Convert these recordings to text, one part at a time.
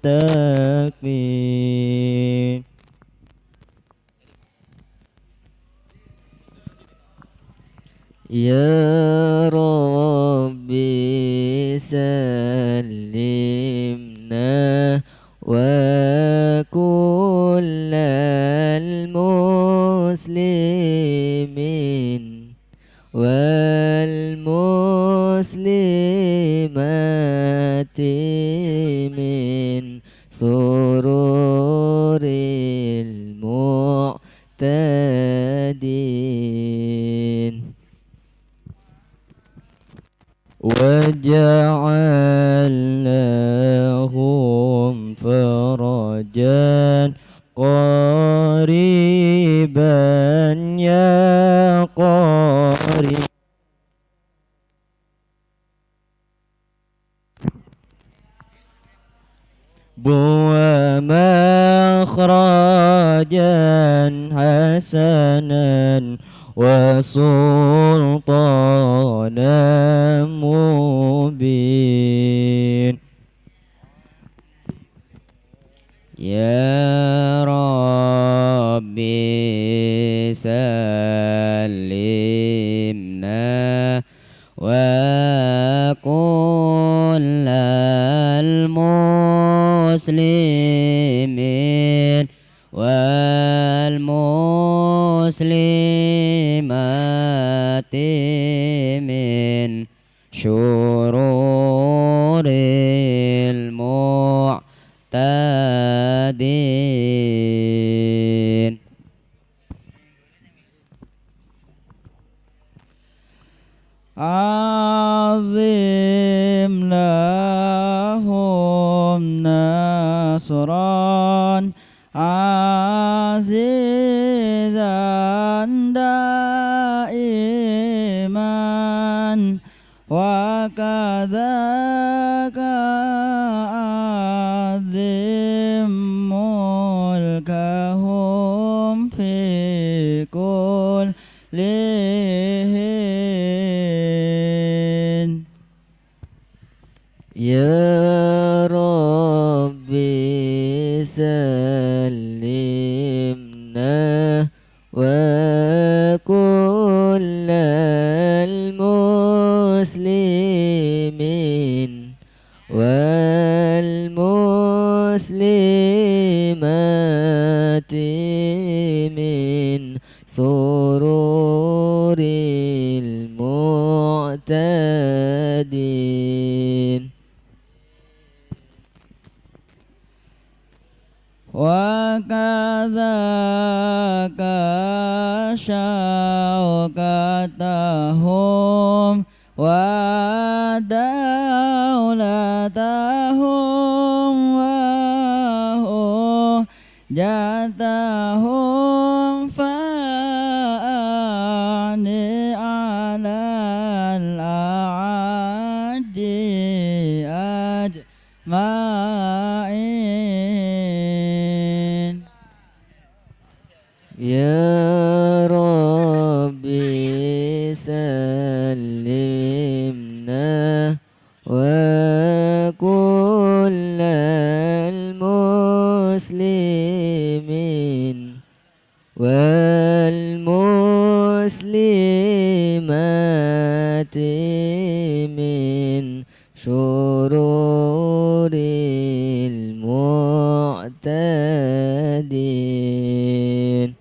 التكبير. يا ربي سلمنا وكل المسلمين والمسلمات من سرور المعتدين، وجعل لهم فرجا قريبا يا قريب. ومخرجا حسنا وسلطانا مبين. يا ربي سلمنا وكل المسلمين والمسلمات من شرور المعتدين. عظم لهم نصرا عزيزا دائما، وكذاك عظم ملكهم في كل حين. يا ربي سلمنا وكل المسلمين والمسلمات من سرور المعتدين، وكذاك شوكتهم ودولتهم وحجتهم فأعني على الأعادي أجمعين. يا ربي سلمنا وكل المسلمين والمسلمات من شرور المعتدين.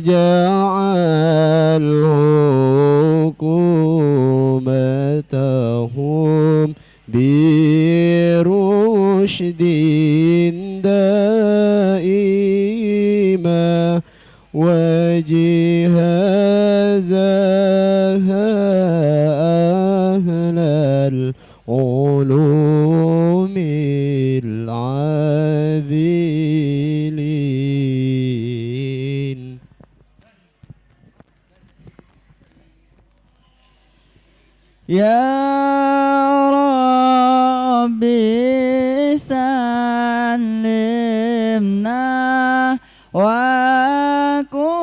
وجعل حكومتهم برشد دائما، وجهازها أهل العلوم العاذلين. يا ربي سلمنا وكل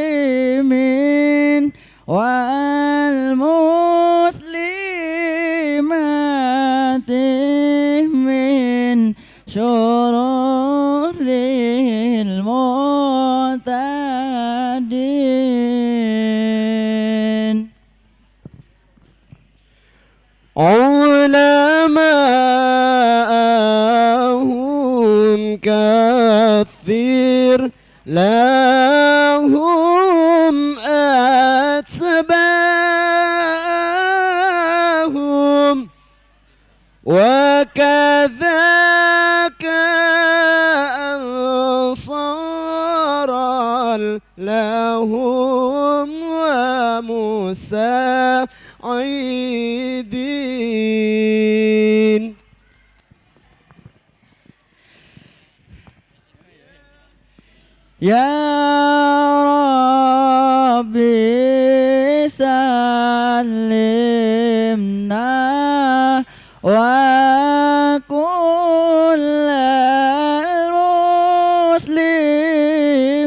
المسلمين والمسلمات من شرور المعتدين. علماءهم كثير لهم أتباعهم وكذاك أنصارا لهم ومساعدين. يا ربي سلمنا وكل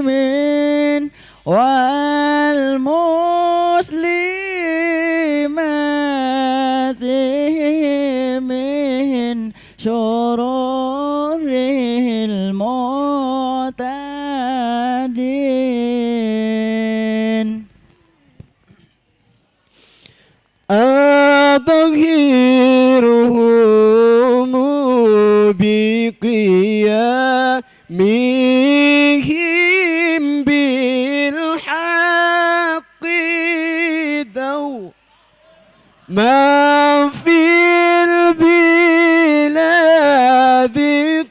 المسلمين والمسلمات من شرور المعتدين. أطهرهم بقيامهم بالحق دوما في البلاد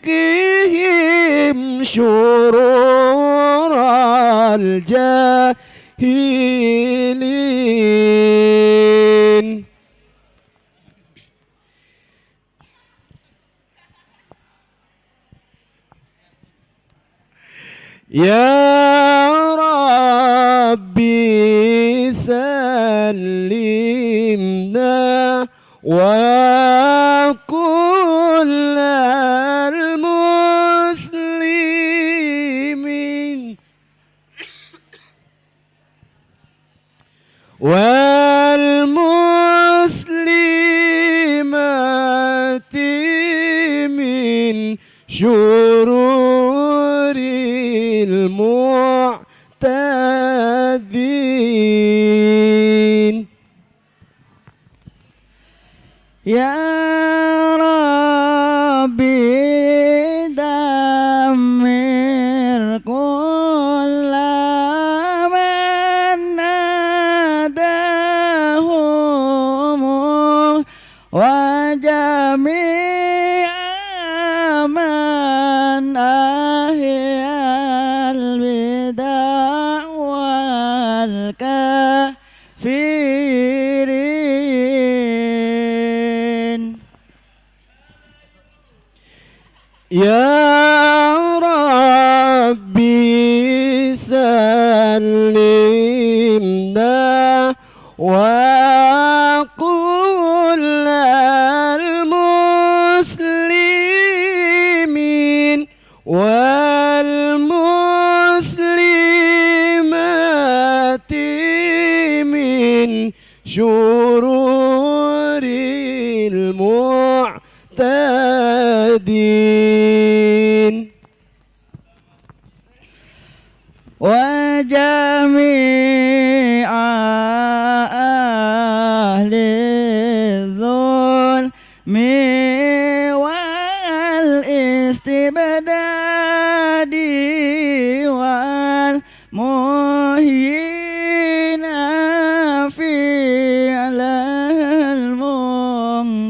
قهم شرور الجاهلين. يا ربي سلمنا وكل المسلمين والمسلمات من شرور المعتدين. يا ربي دمر كل من ناداهم وجميع من أحيا البدع والكافرين. يا ربي سلمنا وكل المسلمين والمسلمات من شرور المعتدين وجميع أهل الظلم والاستبداد والمهين فعل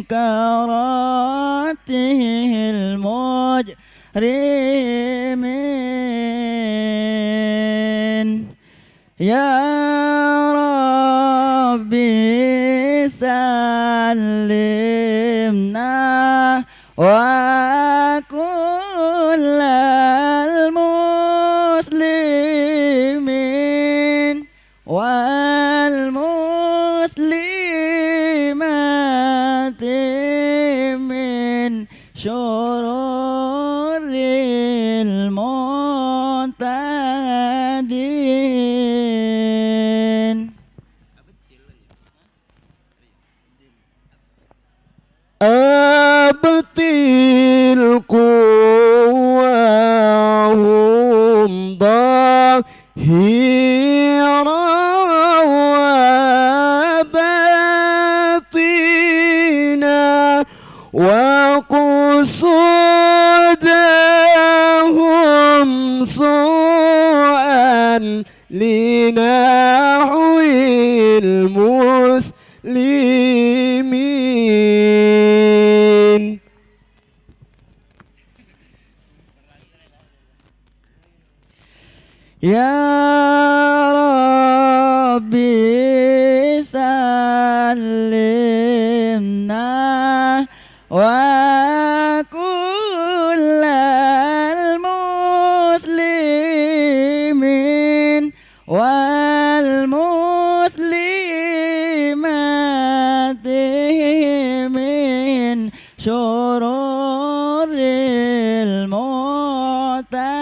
المنكرات المجرمين. يا ربي سلمنا وكل المسلمين والمسلمات من شرور أبطل قواهم ظاهرا وباطنا وقصودهم سوءا لنحو المسلمين. Ya Rabbi salimna wa kullal muslimin wal muslimati min syururil mu'tadin.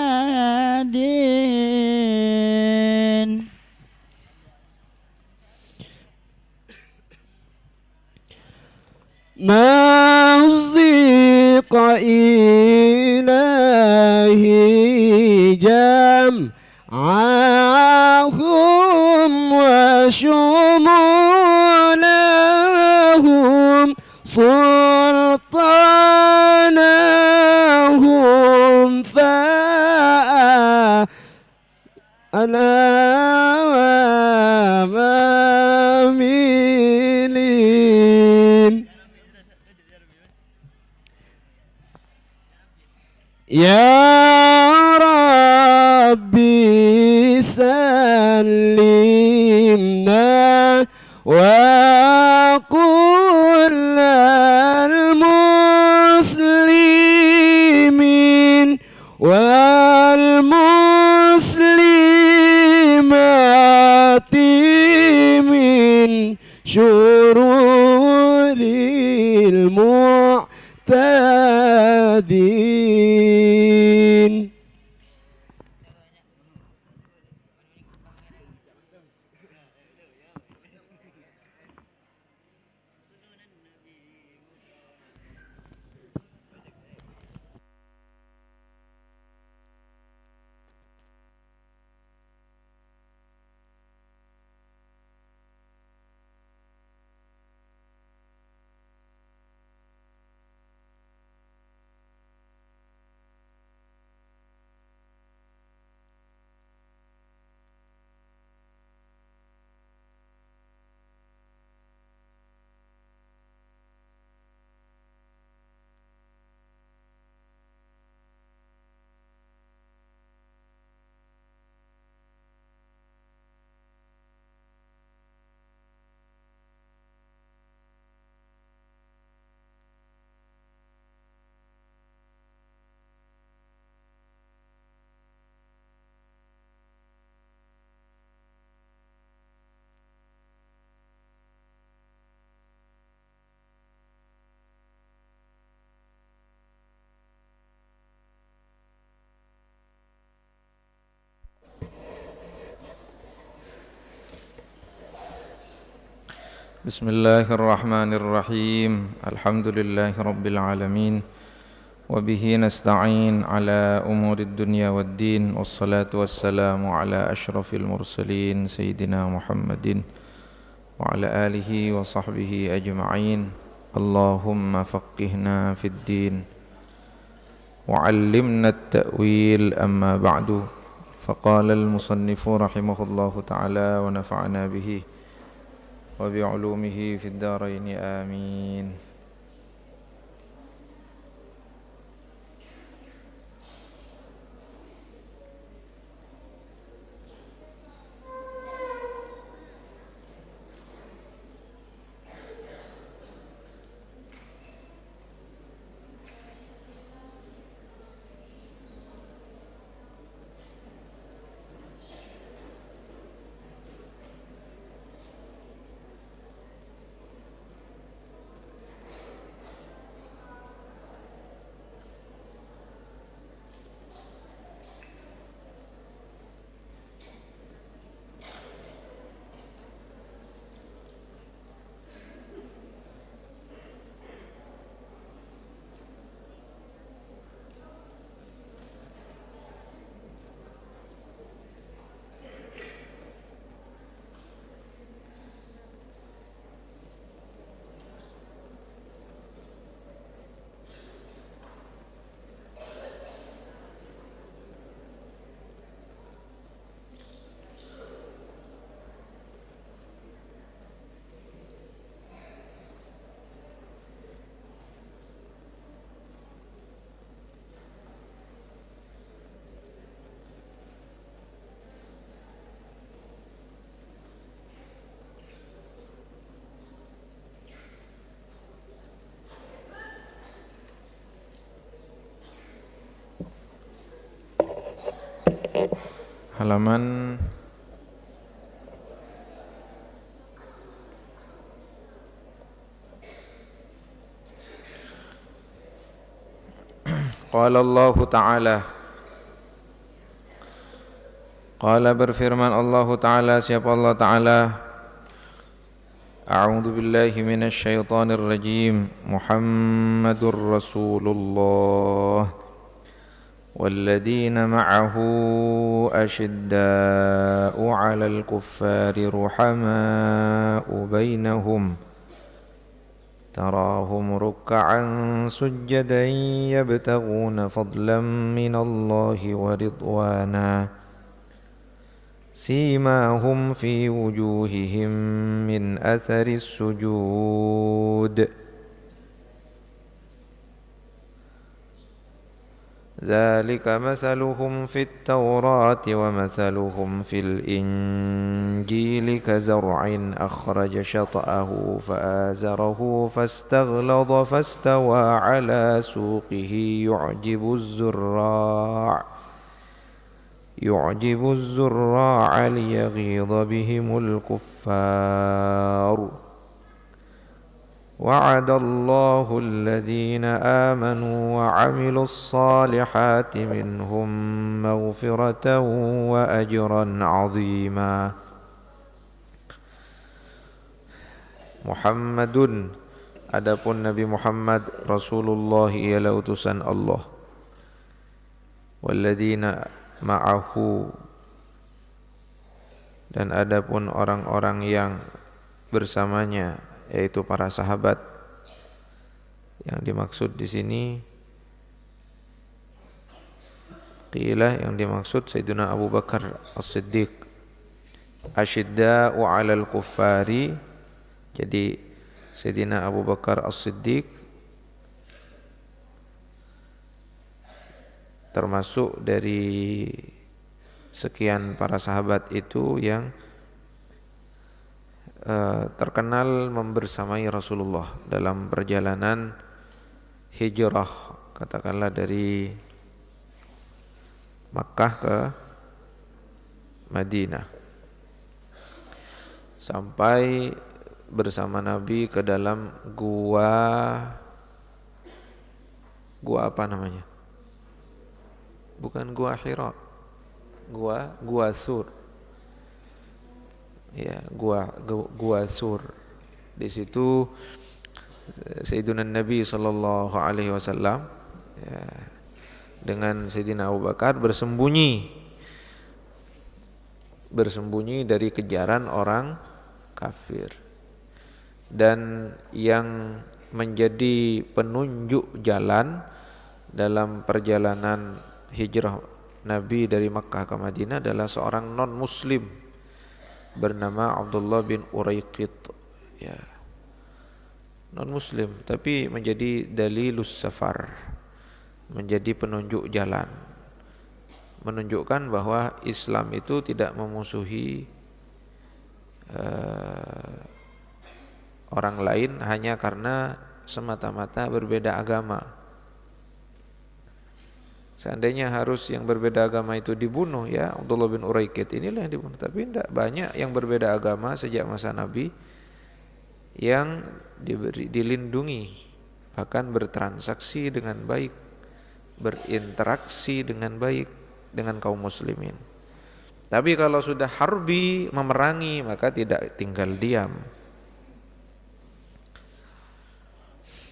مزق إلهي جمعهم وشمولهم سلطانهم فأنا وماملين. يا ربي سلمنا وكل المسلمين والمسلمات من شرور المعتدين. Bismillahirrahmanirrahim. Alhamdulillahirabbil alamin. Wa bihi nasta'in ala umurid dunya waddin. Wassalatu wassalamu ala asyrafil mursalin sayyidina Muhammadin wa ala alihi wa sahbihi ajma'in. Allahumma faqihna fid din wa 'allimna at-ta'wil, amma ba'du. Faqala al-musannifu rahimahullahu ta'ala wa nafa'ana bihi wa bi'ulumihi fid dharain, amin. halaman Qala Allah Ta'ala, Qala berfirman Allah Ta'ala, siapa Allah Ta'ala, A'udzu billahi minasy syaithanir rajim. Muhammadur Rasulullah walladzina ma'ahu asyidda'u 'alal kuffari ruhama'u bainahum تراهم ركعا سجدا يبتغون فضلا من الله ورضوانا سيماهم في وجوههم من أثر السجود ذلك مثلهم في التوراة ومثلهم في الإنجيل كزرع أخرج شطأه فآزره فاستغلظ فاستوى على سوقه يعجب الزراع ليغيظ بهم الكفار وعد الله الذين آمنوا وعملوا الصالحات منهم مغفرة وأجرا عظيما Muhammadun, adapun Nabi Muhammad Rasulullah ialah utusan Allah, walladzina ma'ahu, dan adapun orang-orang yang bersamanya, yaitu para sahabat. Yang dimaksud di sini qila, yang dimaksud Sayyidina Abu Bakar As-Siddiq. Asyidda'u 'alal kuffari, jadi Sayyidina Abu Bakar As-Siddiq termasuk dari sekian para sahabat itu yang terkenal membersamai Rasulullah dalam perjalanan hijrah, katakanlah dari Makkah ke Madinah, sampai bersama Nabi ke dalam gua apa namanya? Bukan gua Hira, gua Sur. Ya, gua Sur. Di situ Sayyidina Nabi sallallahu alaihi wasallam ya, dengan Sayyidina Abu Bakar bersembunyi dari kejaran orang kafir. Dan yang menjadi penunjuk jalan dalam perjalanan hijrah Nabi dari Makkah ke Madinah adalah seorang non-muslim bernama Abdullah bin Uraiqit, ya, non-muslim tapi menjadi dalilus safar, menjadi penunjuk jalan, menunjukkan bahwa Islam itu tidak memusuhi orang lain hanya karena semata-mata berbeda agama. Seandainya harus yang berbeda agama itu dibunuh, ya Abdullah bin Uraiqit inilah yang dibunuh. Tapi tidak, banyak yang berbeda agama sejak masa Nabi yang dilindungi, bahkan bertransaksi dengan baik, berinteraksi dengan baik dengan kaum muslimin. Tapi kalau sudah harbi, memerangi, maka tidak tinggal diam.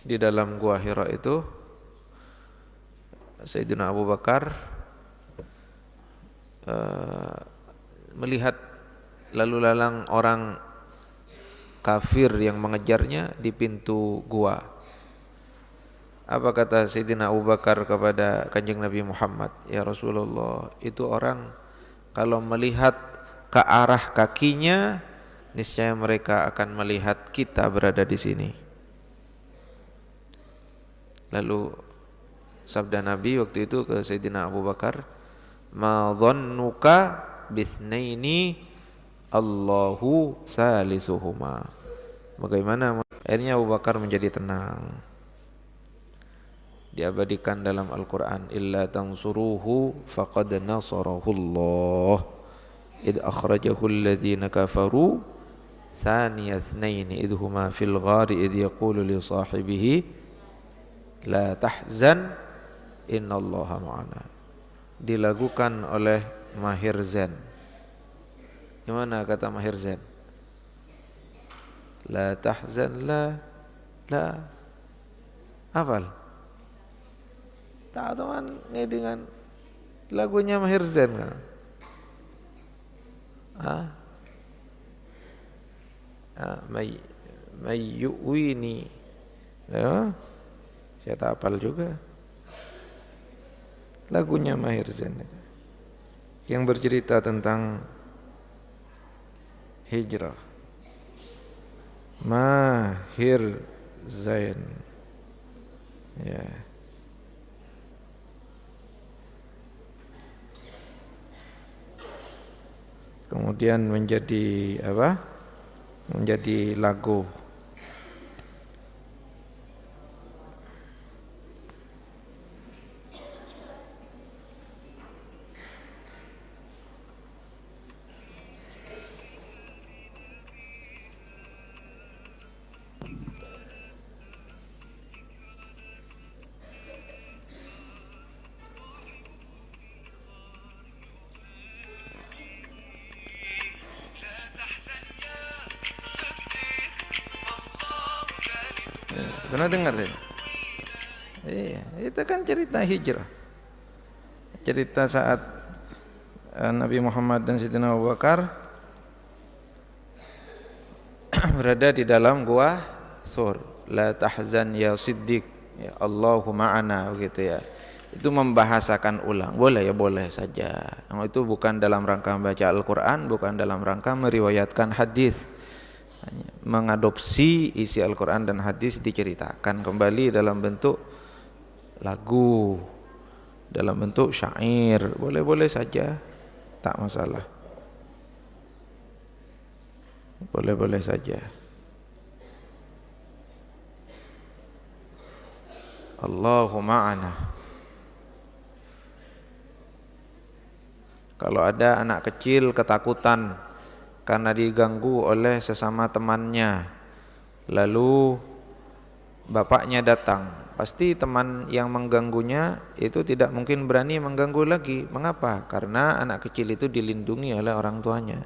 Di dalam gua Hira itu Sayyidina Abu Bakar melihat lalu lalang orang kafir yang mengejarnya di pintu gua. Apa kata Sayyidina Abu Bakar kepada Kanjeng Nabi Muhammad? Ya Rasulullah, itu orang kalau melihat ke arah kakinya, niscaya mereka akan melihat kita berada di sini. Lalu sabda Nabi waktu itu ke Sayyidina Abu Bakar, ma dhannuka bitsnaini Allahu salisuhuma. Bagaimana? Akhirnya Abu Bakar menjadi tenang. diabadikan dalam Al-Quran, illa tansuruhu faqad nasarahullah id akhrajahu alladhina kafaru thaniya ithnaini idh huma fil ghari idh yaqulu li sahibihi la tahzan innallaha ma'ana. Dilakukan oleh Mahir Zain. Gimana kata Mahir Zain? La tahzan, la hafal? Tak teman ini dengan lagunya Mahir Zain kan? Mayyuwini. Ya, saya tak hafal juga. Lagunya Mahir Zain yang bercerita tentang hijrah. Mahir Zain. Ya. Kemudian menjadi apa? Menjadi lagu. Pernah dengar ya? Iya, itu kan cerita hijrah. Cerita saat Nabi Muhammad dan Sayyidina Abu Bakar berada di dalam gua Thur. La tahzan ya Siddiq, ya Allahu ma'ana, begitu ya. Itu membahasakan ulang. Boleh ya, boleh saja. Itu bukan dalam rangka membaca Al-Qur'an, bukan dalam rangka meriwayatkan hadis. Mengadopsi isi Al-Quran dan hadis diceritakan kembali dalam bentuk lagu, dalam bentuk syair, boleh-boleh saja, tak masalah, boleh-boleh saja. Allahu ma'ana. Kalau ada anak kecil ketakutan karena diganggu oleh sesama temannya, lalu bapaknya datang, pasti teman yang mengganggunya itu tidak mungkin berani mengganggu lagi. Mengapa? Karena anak kecil itu dilindungi oleh orang tuanya.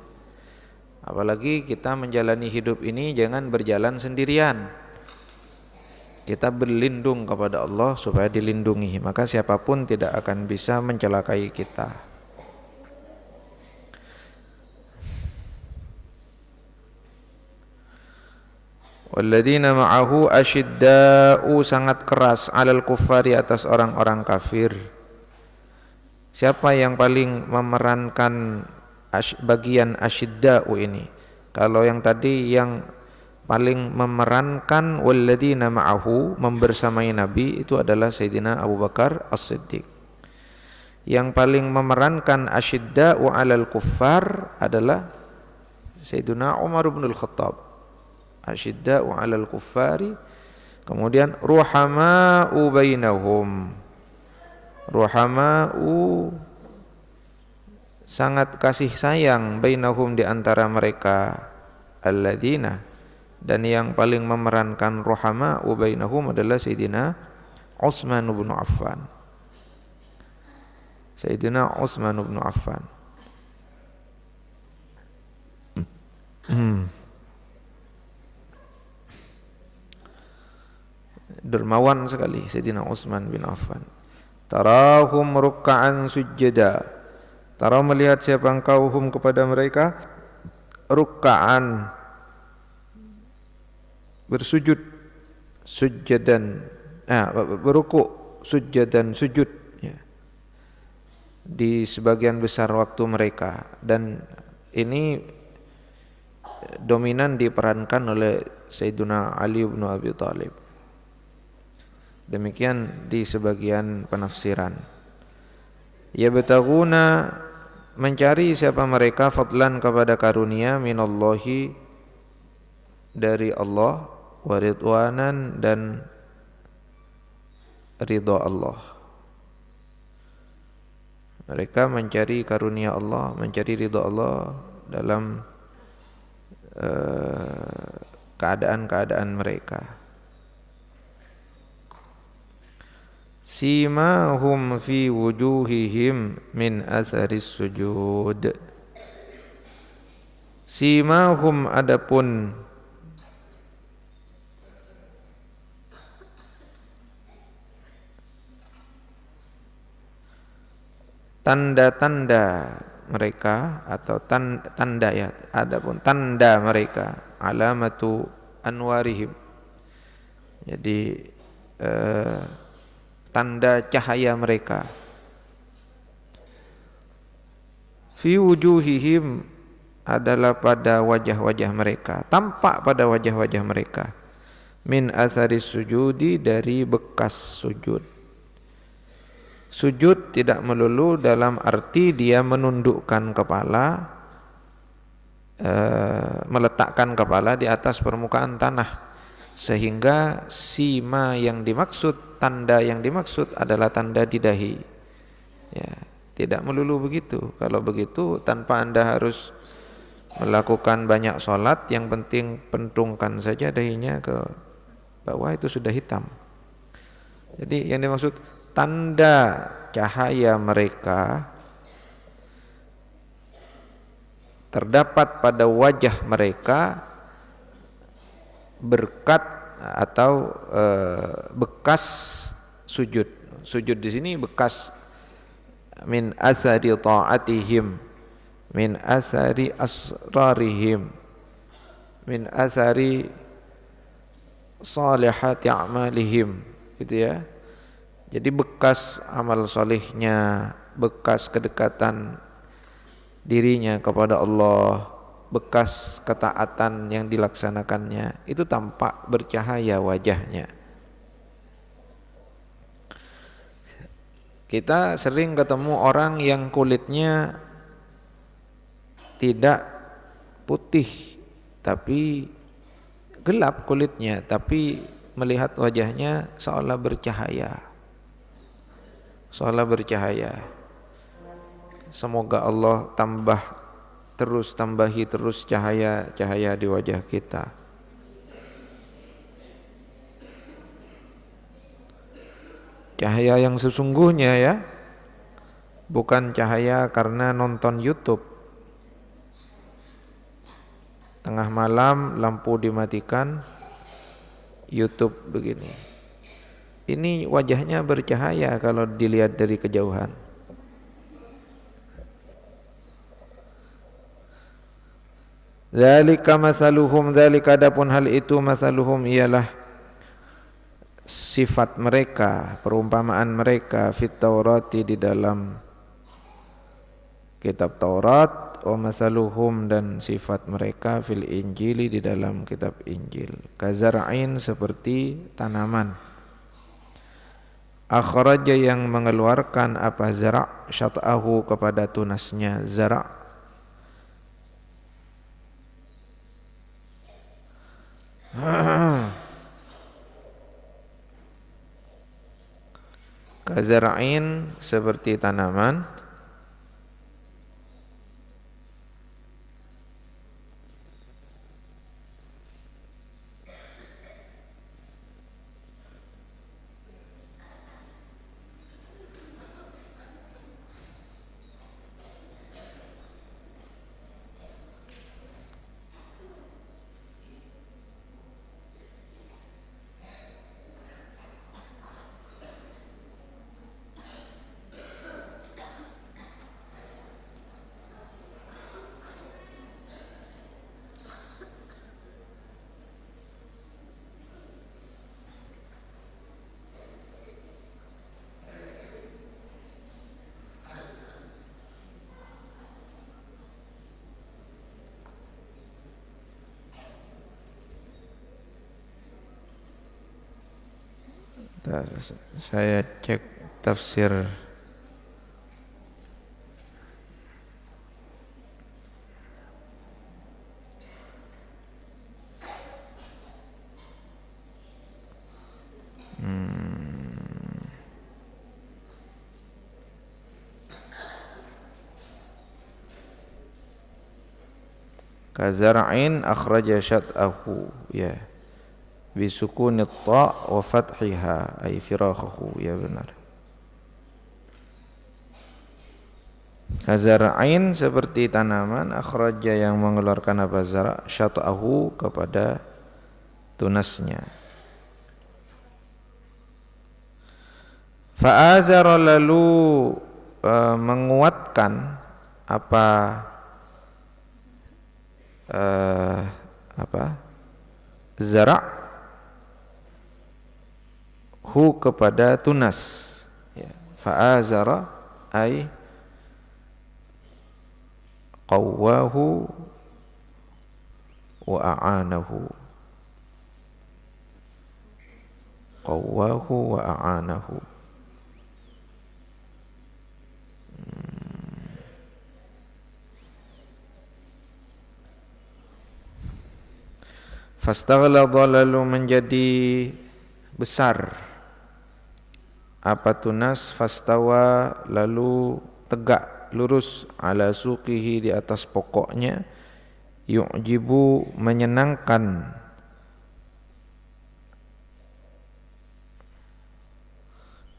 Apalagi kita menjalani hidup ini jangan berjalan sendirian. Kita berlindung kepada Allah supaya dilindungi, maka siapapun tidak akan bisa mencelakai kita. Walladzina ma'ahu asyidda'u, sangat keras, 'alal kuffari, atas orang-orang kafir. Siapa yang paling memerankan bagian asyidda'u ini? Kalau yang tadi yang paling memerankan walladzina ma'ahu, membersamai Nabi, itu adalah Sayyidina Abu Bakar As-Siddiq. Yang paling memerankan asyidda'u 'alal kuffar adalah Sayyidina Umar bin Al-Khattab. Asyidda'u 'alal kuffari, kemudian ruhama'u bainahum. Ruhama'u, sangat kasih sayang, bainahum, di antara mereka, alladzina, dan yang paling memerankan ruhama'u bainahum adalah Sayyidina Utsman bin Affan. Sayyidina Utsman bin Affan. Dermawan sekali Sayyidina Utsman bin Affan. Tarahum ruk'an sujjada. Tara, melihat siapa engkau, hum, kepada mereka, ruk'an, bersujud, sujjadan, berukuk, sujjadan, sujud, ya, di sebagian besar waktu mereka. Dan ini dominan diperankan oleh Sayyidina Ali bin Abi Thalib. Demikian di sebagian penafsiran. Yabtaguna, mencari siapa mereka, fadlan, kepada karunia, minallahi, dari Allah, wa ridwanan, dan ridha Allah. Mereka mencari karunia Allah, mencari ridha Allah dalam keadaan-keadaan mereka. Simahum fi wujuhihim min atharis sujud. Simahum adapun tanda-tanda mereka atau tanda ya, adapun tanda mereka, alamatu anwarihim. Jadi tanda cahaya mereka. Fi wujuhihim adalah pada wajah-wajah mereka, tampak pada wajah-wajah mereka. Min atharis sujudi, dari bekas sujud. Sujud tidak melulu dalam arti dia menundukkan kepala, meletakkan kepala di atas permukaan tanah, sehingga sima yang dimaksud, tanda yang dimaksud adalah tanda di dahi. Ya, tidak melulu begitu. Kalau begitu tanpa Anda harus melakukan banyak sholat, yang penting pentungkan saja dahinya ke bawah, itu sudah hitam. Jadi yang dimaksud tanda cahaya mereka terdapat pada wajah mereka berkat atau bekas sujud. Sujud di sini bekas min athari ta'atihim, min athari asrarihim, min athari salihati a'malihim, gitu ya. Jadi bekas amal solehnya, bekas kedekatan dirinya kepada Allah, bekas ketaatan yang dilaksanakannya, itu tampak bercahaya wajahnya. Kita sering ketemu orang yang kulitnya tidak putih tapi gelap kulitnya, tapi melihat wajahnya seolah bercahaya. Seolah bercahaya. Semoga Allah tambahi terus cahaya di wajah kita. Cahaya yang sesungguhnya ya, bukan cahaya karena nonton YouTube. Tengah malam lampu dimatikan, YouTube begini. Ini wajahnya bercahaya kalau dilihat dari kejauhan. Dzalika masaluhum, dzalika adapun hal itu, masaluhum ialah sifat mereka, perumpamaan mereka, fit Taurati, di dalam kitab Taurat, wa masaluhum, dan sifat mereka, fil Injili, di dalam kitab Injil. Kazar'in, seperti tanaman. Akhraja, yang mengeluarkan apa, zara' syat'ahu, kepada tunasnya. Zara' kazar'in, seperti tanaman. Saya cek tafsir Kazar'in akhraja syat'ahu, ya, bisukunit ta' wa fathiha ay firakhahu, ya benar. Kazar'in seperti tanaman, akhraja yang mengeluarkan apa, zara', syat'ahu kepada tunasnya. Fa'azara lalu menguatkan apa zara' hu kepada tunas, ya. Fa'azara ay qawwahu wa a'anahu, qawwahu wa a'anahu. Fastaghladha lalu menjadi besar apa tunas, fastawa lalu tegak lurus, ala suqihi di atas pokoknya, yu'jibu menyenangkan,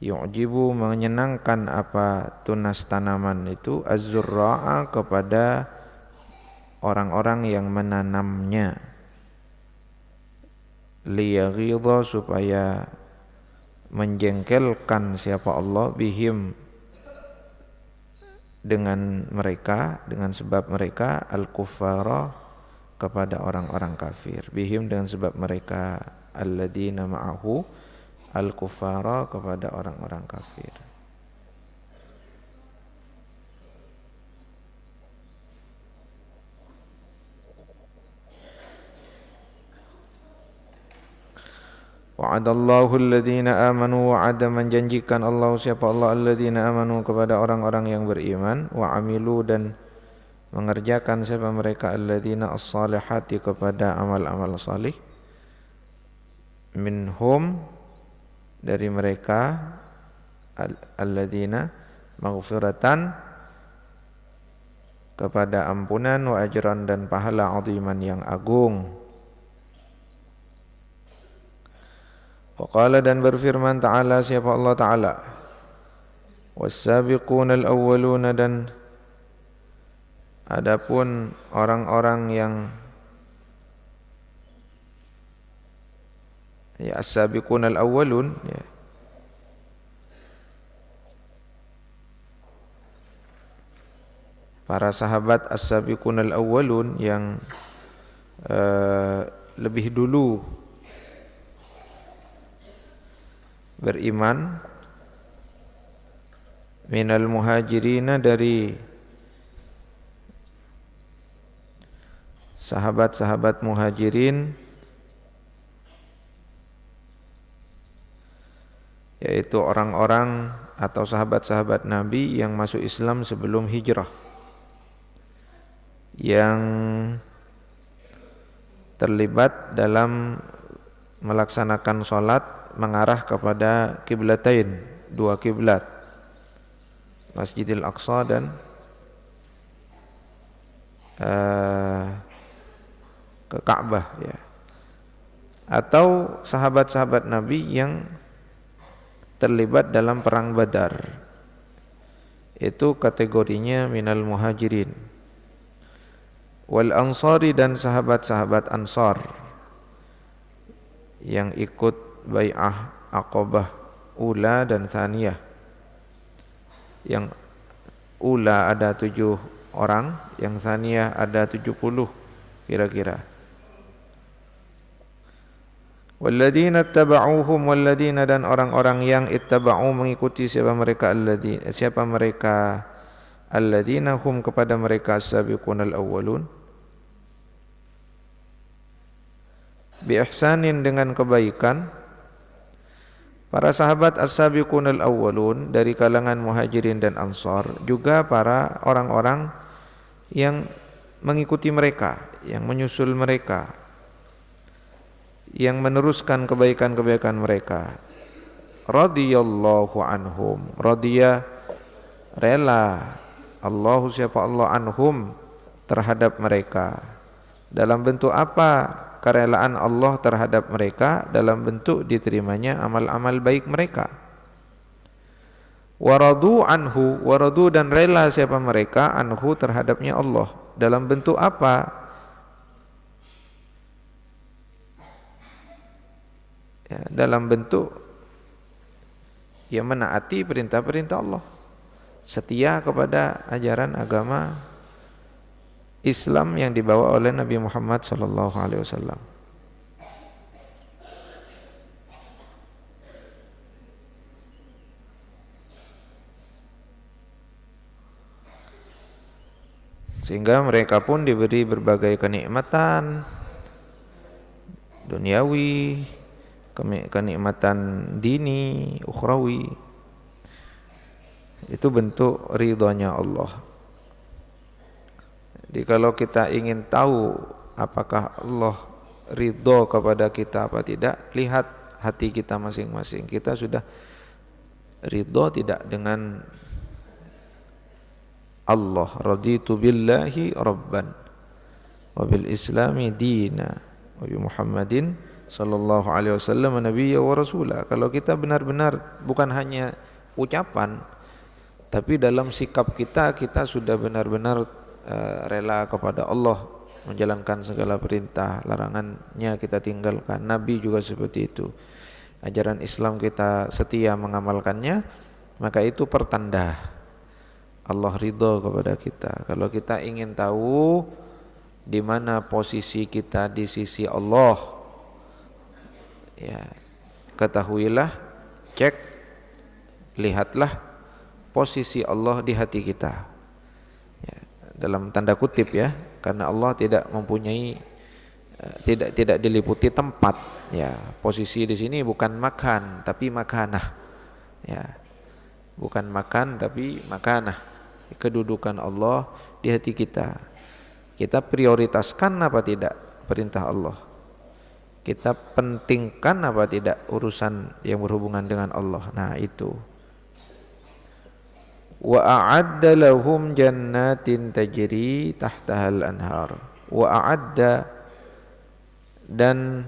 yu'jibu menyenangkan apa tunas tanaman itu, az-zurra'a kepada orang-orang yang menanamnya, liyaghidha supaya menjengkelkan siapa Allah, bihim dengan mereka, dengan sebab mereka, al-kuffara kepada orang-orang kafir, bihim dengan sebab mereka, alladzina ma'ahu, al-kuffara kepada orang-orang kafir. Wa'adallahu alladhina amanu, wa'ada menjanjikan Allah siapa Allah, alladhina amanu kepada orang-orang yang beriman, wa'amilu dan mengerjakan siapa mereka, alladhina as-salihati kepada amal-amal salih, minhum dari mereka, alladhina maghfiratan kepada ampunan, wa ajran dan pahala, aziman yang agung. Waqala dan berfirman ta'ala siapa Allah ta'ala, was-sabiquna al-awwaluna dan adapun orang-orang yang, ya, as-sabiquna al-awwalun, ya, para sahabat as-sabiquna al-awwalun yang lebih dulu beriman, minal muhajirina dari sahabat-sahabat muhajirin, yaitu orang-orang atau sahabat-sahabat Nabi yang masuk Islam sebelum hijrah, yang terlibat dalam melaksanakan sholat mengarah kepada kiblatain, dua kiblat, Masjidil Aqsa dan ke Ka'bah, ya. Atau sahabat-sahabat Nabi yang terlibat dalam perang Badar, itu kategorinya minal muhajirin. Wal ansari dan sahabat-sahabat Ansar yang ikut bai'ah Aqabah ula dan thaniyah. Yang ula ada 7 orang, yang thaniyah ada 70 kira-kira. Walladzina ittaba'uhum, walladzina dan orang-orang yang ittaba'u mengikuti siapa mereka, alladzina hum kepada mereka as-sabiqunal awwalun, bi ihsanin dengan kebaikan. Para sahabat as-sabiqunal awwalun dari kalangan muhajirin dan ansar, juga para orang-orang yang mengikuti mereka, yang menyusul mereka, yang meneruskan kebaikan-kebaikan mereka. Radhiyallahu anhum, radiya rela, Allahu siapa Allah, anhum terhadap mereka, Dalam bentuk apa kerelaan Allah terhadap mereka? Dalam bentuk diterimanya amal-amal baik mereka. Waradu anhu, waradu dan rela siapa mereka anhu terhadapnya Allah. Dalam bentuk apa? Ya, dalam bentuk ya menaati perintah-perintah Allah, setia kepada ajaran agama Islam yang dibawa oleh Nabi Muhammad SAW. Sehingga mereka pun diberi berbagai kenikmatan duniawi, kenikmatan dini, ukhrawi. Itu bentuk ridhonya Allah. Jadi kalau kita ingin tahu apakah Allah ridho kepada kita apa tidak, lihat hati kita masing-masing. Kita sudah ridho tidak dengan Allah? Raditu billahi rabban wa bil islami dina wa bi Muhammadin sallallahu alaihi wasallam nabiyya wa rasula. Kalau kita benar-benar bukan hanya ucapan, tapi dalam sikap kita sudah benar-benar rela kepada Allah, menjalankan segala perintah, larangannya kita tinggalkan. Nabi juga seperti itu. Ajaran Islam kita setia mengamalkannya, maka itu pertanda Allah ridho kepada kita. Kalau kita ingin tahu di mana posisi kita di sisi Allah, ya ketahuilah, cek, lihatlah posisi Allah di hati kita. Dalam tanda kutip ya, karena Allah tidak mempunyai tidak diliputi tempat. Ya, posisi di sini bukan makan tapi makanah. Ya, bukan makan tapi makanah. Kedudukan Allah di hati kita. Kita prioritaskan apa tidak perintah Allah? Kita pentingkan apa tidak urusan yang berhubungan dengan Allah? Nah, itu. Wa a'adda lahum jannatin tajri tahtahal anhar. Wa a'adda, dan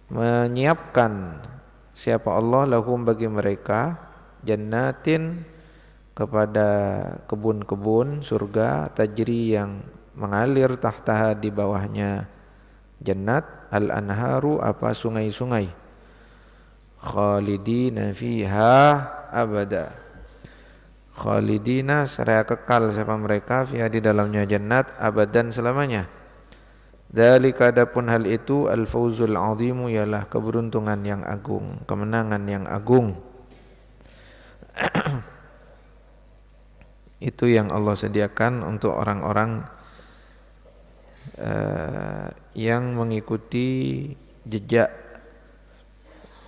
menyiapkan siapa Allah lahum bagi mereka jannatin, kepada kebun-kebun surga, tajri yang mengalir, tahtaha di bawahnya jannat, al anharu apa sungai-sungai, khalidina fiha abada, khalidina seraya kekal siapa mereka, fiha di dalamnya jannat, abadan selamanya. Dzalika, adapun hal itu, al fauzul azimu, ialah keberuntungan yang agung, kemenangan yang agung. Itu yang Allah sediakan untuk orang-orang yang mengikuti jejak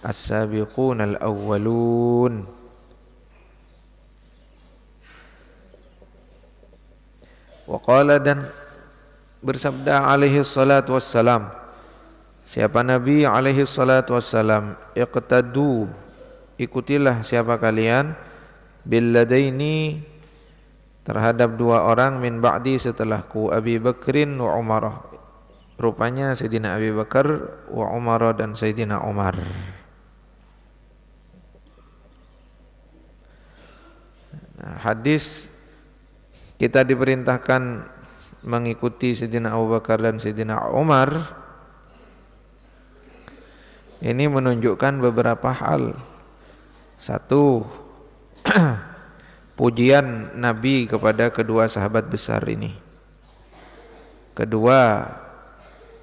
as-sabiqun al-awwalun. Wa qala, dan bersabda alaihi salatu wassalam, siapa Nabi alaihi salatu wassalam, iqtadu, ikutilah siapa kalian, billadaini, terhadap dua orang, min ba'di, setelahku, Abi Bakrin wa Umar, rupanya Sayyidina Abi Bakar, wa Umar, dan Sayyidina Umar. Nah, hadis kita diperintahkan mengikuti Sayyidina Abu Bakar dan Sayyidina Umar. Ini menunjukkan beberapa hal. Satu, pujian Nabi kepada kedua sahabat besar ini. Kedua,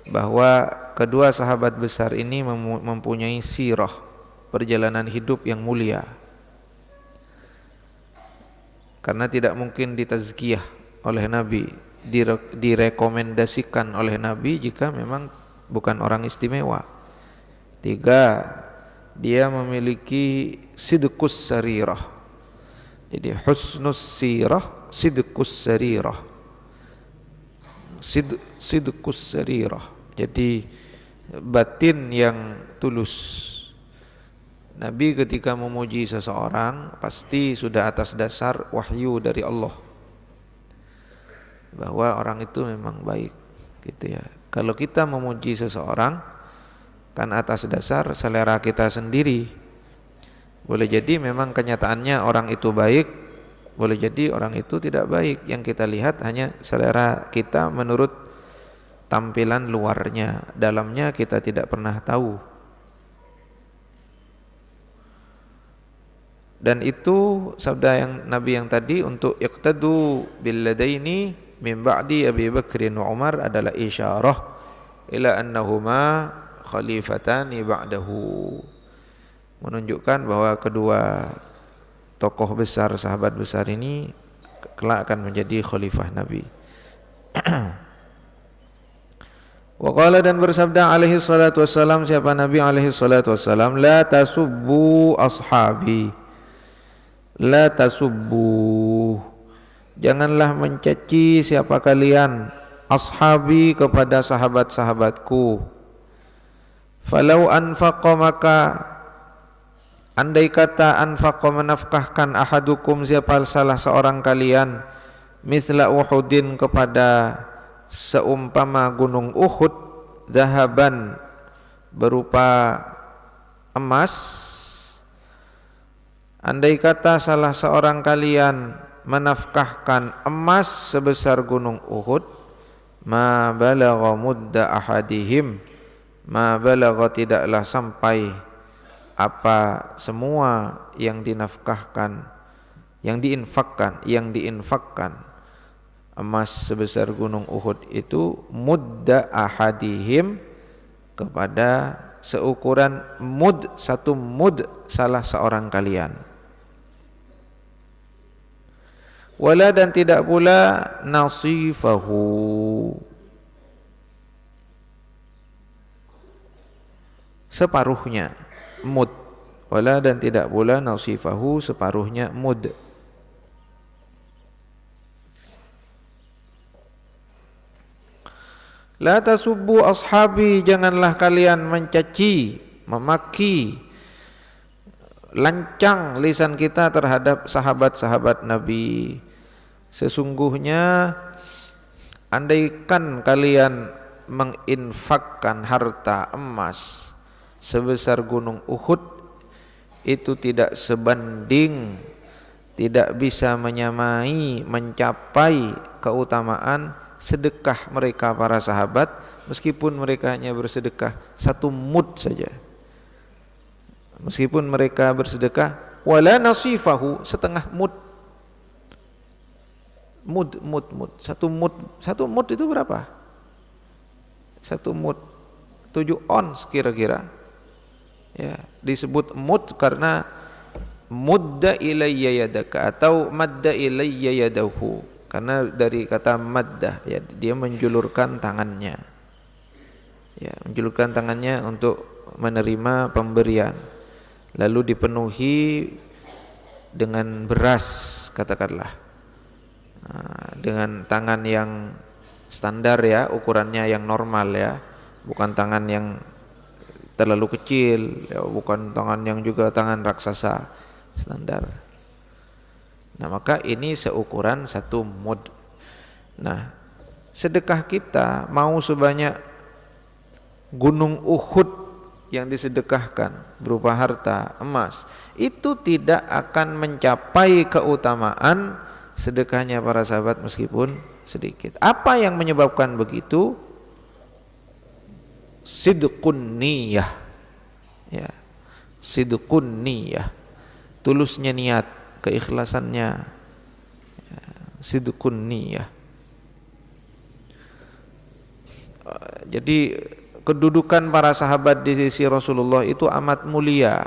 bahwa kedua sahabat besar ini mempunyai sirah, perjalanan hidup yang mulia. Karena tidak mungkin ditazkiyah oleh Nabi, direkomendasikan oleh Nabi jika memang bukan orang istimewa. Tiga, dia memiliki sidqus sarirah. Jadi husnus sirah, sidqus sarirah. Sidqus sarirah. Jadi batin yang tulus. Nabi ketika memuji seseorang pasti sudah atas dasar wahyu dari Allah, bahwa orang itu memang baik, gitu ya. Kalau kita memuji seseorang kan atas dasar selera kita sendiri. Boleh jadi memang kenyataannya orang itu baik, boleh jadi orang itu tidak baik. Yang kita lihat hanya selera kita menurut tampilan luarnya, dalamnya kita tidak pernah tahu. Dan itu sabda yang Nabi yang tadi untuk iqtadu bil ladaini min ba'di Abi Bakrin wa Umar adalah isyarah ila annahuma khalifatani ba'dahu, menunjukkan bahwa kedua tokoh besar, sahabat besar ini kelak akan menjadi khalifah Nabi. Wa qala, dan bersabda alaihi salatu wassalam, siapa Nabi alaihi salatu wassalam, la tasubbu ashabi, la tasubbu, janganlah mencaci siapa kalian, ashabi, kepada sahabat-sahabatku. Falau anfaqa, maka andai kata anfaqa, menafkahkan, ahadukum, siapa salah seorang kalian, mithla Uhudin, kepada seumpama gunung Uhud, zahaban, berupa emas. Andai kata salah seorang kalian menafkahkan emas sebesar gunung Uhud, ma balagha mudda ahadihim, ma balagha, tidaklah sampai apa semua yang dinafkahkan, yang diinfakkan emas sebesar gunung Uhud itu, mudda ahadihim, kepada seukuran mud, satu mud salah seorang kalian. Wala, dan tidak pula nasifahu, separuhnya mud. Wala, dan tidak pula nasifahu, separuhnya mud. La tasubbu ashabi, janganlah kalian mencaci, memaki, lancang lisan kita terhadap sahabat-sahabat Nabi. Sesungguhnya andaikan kalian menginfakkan harta emas sebesar gunung Uhud, itu tidak sebanding, tidak bisa menyamai, mencapai keutamaan sedekah mereka para sahabat, meskipun mereka hanya bersedekah satu mud saja. Meskipun mereka bersedekah wala nasifahu, setengah mud. Mud. Satu mud itu berapa? Satu mud 7 ons kira-kira. Ya, disebut mud karena mudda ilayya yadaka atau madda ilayya yadahu, karena dari kata maddah, ya, dia menjulurkan tangannya, ya, menjulurkan tangannya untuk menerima pemberian, lalu dipenuhi dengan beras katakanlah, dengan tangan yang standar, ya, ukurannya yang normal, ya, bukan tangan yang terlalu kecil, ya, bukan tangan yang juga tangan raksasa, standar. Nah, maka ini seukuran satu mud. Nah, sedekah kita mau sebanyak gunung Uhud yang disedekahkan berupa harta emas, itu tidak akan mencapai keutamaan sedekahnya para sahabat meskipun sedikit. Apa yang menyebabkan begitu? Sidqun niyah, ya, sidqun niyah, tulusnya niat, keikhlasannya, ya, sidqun niyah. Jadi kedudukan para sahabat di sisi Rasulullah itu amat mulia,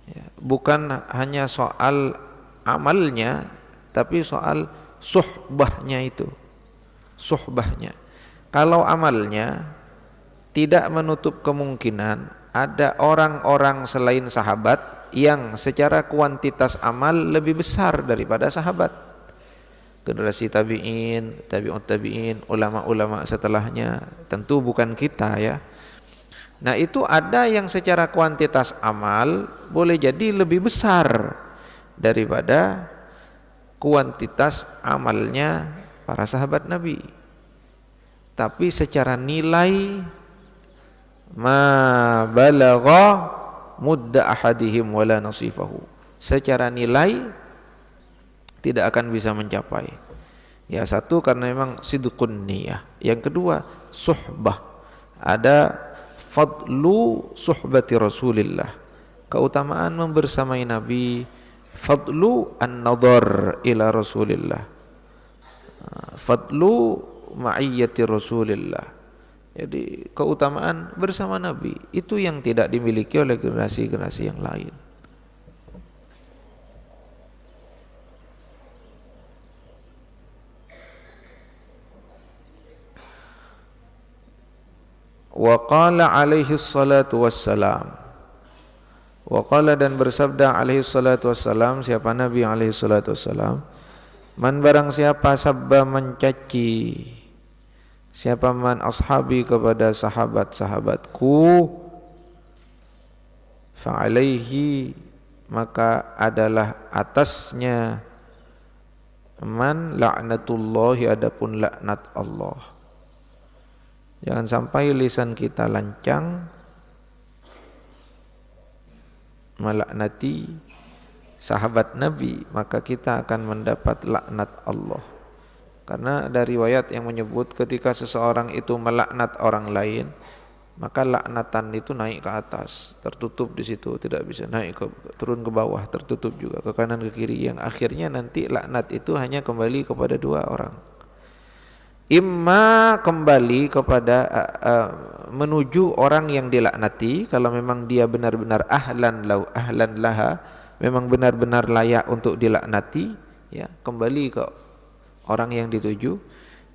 ya, bukan hanya soal amalnya, tapi soal suhbahnya itu, suhbahnya. Kalau amalnya tidak menutup kemungkinan ada orang-orang selain sahabat yang secara kuantitas amal lebih besar daripada sahabat. Generasi tabi'in, tabi'ut tabi'in, ulama-ulama setelahnya, tentu bukan kita, ya. Nah, itu ada yang secara kuantitas amal boleh jadi lebih besar daripada kuantitas amalnya para sahabat Nabi. tapi secara nilai ma balagha mudda ahadihim wala nasifahu, secara nilai tidak akan bisa mencapai. Ya, satu karena memang sidqun niyah, yang kedua suhbah, ada fadlu suhbati Rasulillah, keutamaan membersamai Nabi, fadlu an-nadhar ila Rasulillah, fadlu ma'iyyati Rasulillah. Jadi keutamaan bersama Nabi itu yang tidak dimiliki oleh generasi-generasi yang lain. Wa qala alaihi salatu wassalam, wa qala dan bersabda alaihi salatu wassalam, siapa Nabi alaihi salatu wassalam, man barang siapa sabba mencaci, siapa man ashabi kepada sahabat-sahabatku, fa alaihi maka adalah atasnya man laknatullahi, adapun laknat Allah. Jangan sampai lisan kita lancang melaknati sahabat Nabi, maka kita akan mendapat laknat Allah. Karena ada riwayat yang menyebut ketika seseorang itu melaknat orang lain, maka laknatan itu naik ke atas, tertutup di situ, tidak bisa naik turun ke bawah, tertutup juga ke kanan ke kiri, yang akhirnya nanti laknat itu hanya kembali kepada dua orang. Imma kembali kepada menuju orang yang dilaknati, kalau memang dia benar-benar ahlan laha, memang benar-benar layak untuk dilaknati, ya, kembali ke orang yang dituju.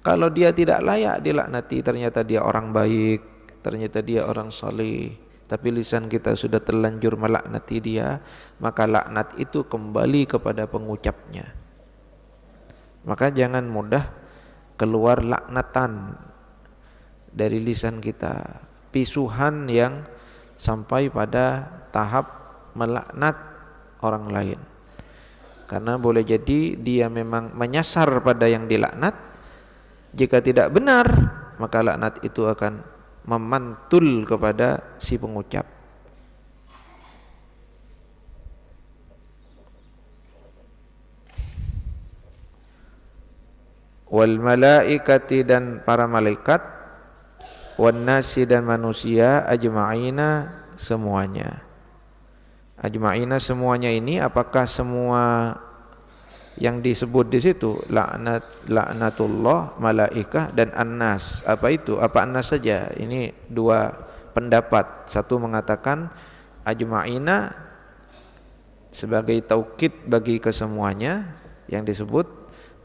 Kalau dia tidak layak dilaknati, ternyata dia orang baik, ternyata dia orang saleh, tapi lisan kita sudah terlanjur melaknati dia, maka laknat itu kembali kepada pengucapnya. Maka jangan mudah keluar laknatan dari lisan kita, pisuhan yang sampai pada tahap melaknat orang lain. Karena boleh jadi dia memang menyasar pada yang dilaknat. Jika tidak benar, maka laknat itu akan memantul kepada si pengucap. Wal malaikati dan para malaikat, wan nasi dan manusia, ajma'ina semuanya. Ajma'ina semuanya ini apakah semua yang disebut di situ, laknatullah, malaikah dan annas? Apa itu? Apa annas saja? Ini dua pendapat. Satu mengatakan ajma'ina sebagai taukid bagi kesemuanya yang disebut,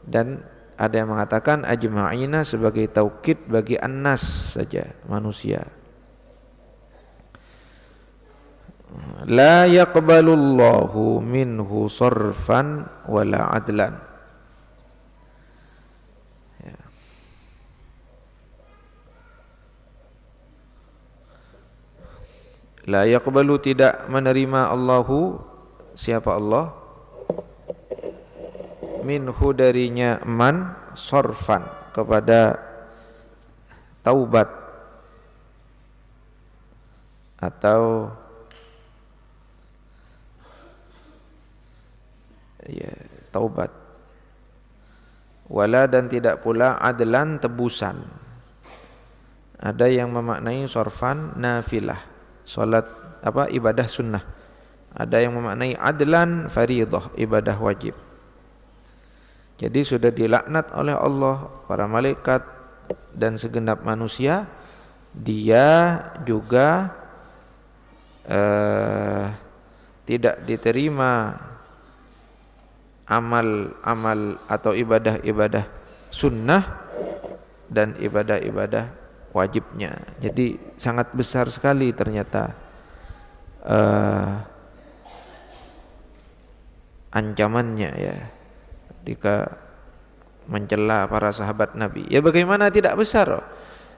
dan ada yang mengatakan ajma'ina sebagai taukid bagi annas saja, manusia. La yaqbalullahu minhu sarfan wala adlan. Ya. La yaqbalu tidak menerima Allahu, siapa Allah, minhu darinya man, sorfan kepada taubat atau ya, taubat, wala dan tidak pula adlan tebusan. Ada yang memaknai sorfan nafilah, salat apa, ibadah sunnah. Ada yang memaknai adlan faridah, ibadah wajib. Jadi sudah dilaknat oleh Allah, para malaikat dan segenap manusia. Dia juga tidak diterima amal-amal atau ibadah-ibadah sunnah dan ibadah-ibadah wajibnya. Jadi sangat besar sekali ternyata ancamannya, ya, ketika mencela para sahabat Nabi. Ya bagaimana tidak besar?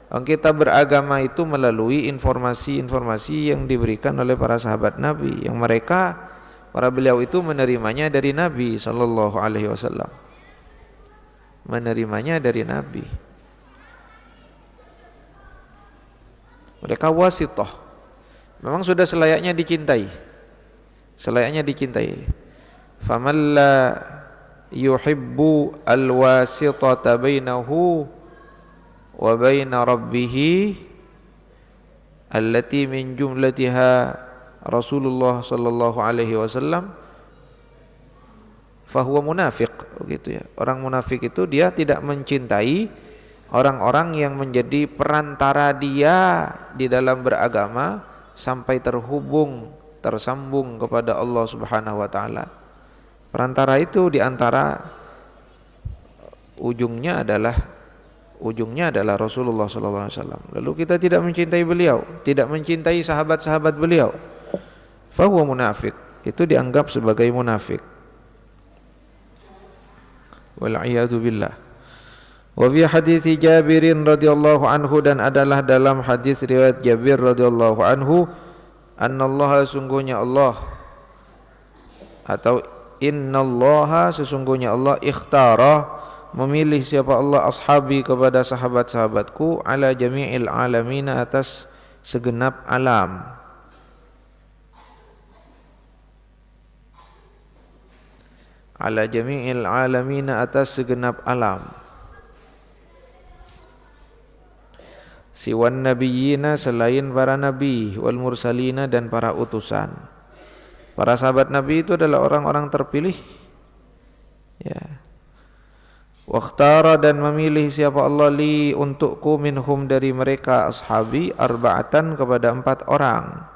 Kita beragama itu melalui informasi-informasi yang diberikan oleh para sahabat Nabi, yang mereka, para beliau itu menerimanya dari Nabi sallallahu alaihi wasallam. Menerimanya dari Nabi. Mereka wasithah. Memang sudah selayaknya dicintai. Selayaknya dicintai. Faman la yuhibbu al-wasithata bainahu wa baina rabbih allati min jumlatiha Rasulullah sallallahu alaihi wasallam fahuwa munafiq, begitu ya. Orang munafik itu dia tidak mencintai orang-orang yang menjadi perantara dia di dalam beragama sampai tersambung kepada Allah Subhanahu wa taala. Perantara itu di antara ujungnya adalah Rasulullah sallallahu alaihi wasallam. Lalu kita tidak mencintai beliau, tidak mencintai sahabat-sahabat beliau, fahuwa munafiq. Itu dianggap sebagai munafik. Wal'iyadu billah. Wa fi hadits Jabir radhiyallahu anhu, dan adalah dalam hadis riwayat Jabir radhiyallahu anhu, annallaha, sungguhnya Allah, atau innallaha, sesungguhnya Allah, ikhtara, memilih siapa Allah, ashabi, kepada sahabat-sahabatku, ala jami'il alamina, atas segenap alam. Ala jami'il alamina, atas segenap alam. Siwan nabiyina, selain para nabi, wal mursalina, dan para utusan. Para sahabat nabi itu adalah orang-orang terpilih, ya. Wakhtara, dan memilih siapa Allah, li, untukku, minhum, dari mereka, ashabi, arba'atan, kepada 4 orang.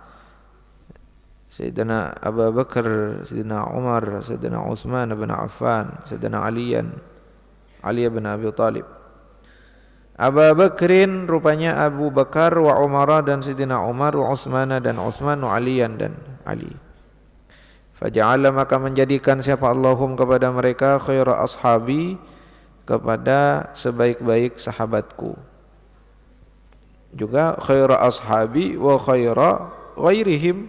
Sayyidina Abu Bakar, Sayyidina Umar, Sayyidina Utsman bin Affan, Sayyidina Ali bin Abi Thalib. Abu Bakrin, rupanya Abu Bakar, wa Umar, dan Sayyidina Umar, wa Utsman, dan Utsman, wa Aliyan, dan Ali. Faja'ala, maka menjadikan siapa Allahum, kepada mereka, khaira ashabi, kepada sebaik-baik sahabatku. Juga khaira ashabi wa khaira ghairihim,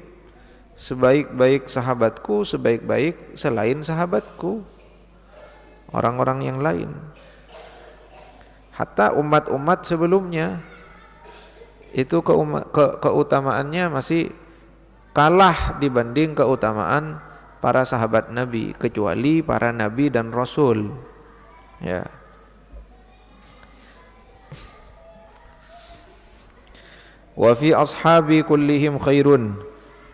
sebaik-baik sahabatku, sebaik-baik selain sahabatku, orang-orang yang lain. Hatta umat-umat sebelumnya itu keutamaannya masih kalah dibanding keutamaan para sahabat Nabi, kecuali para Nabi dan Rasul, ya. Wa fi ashabi kullihim khairun,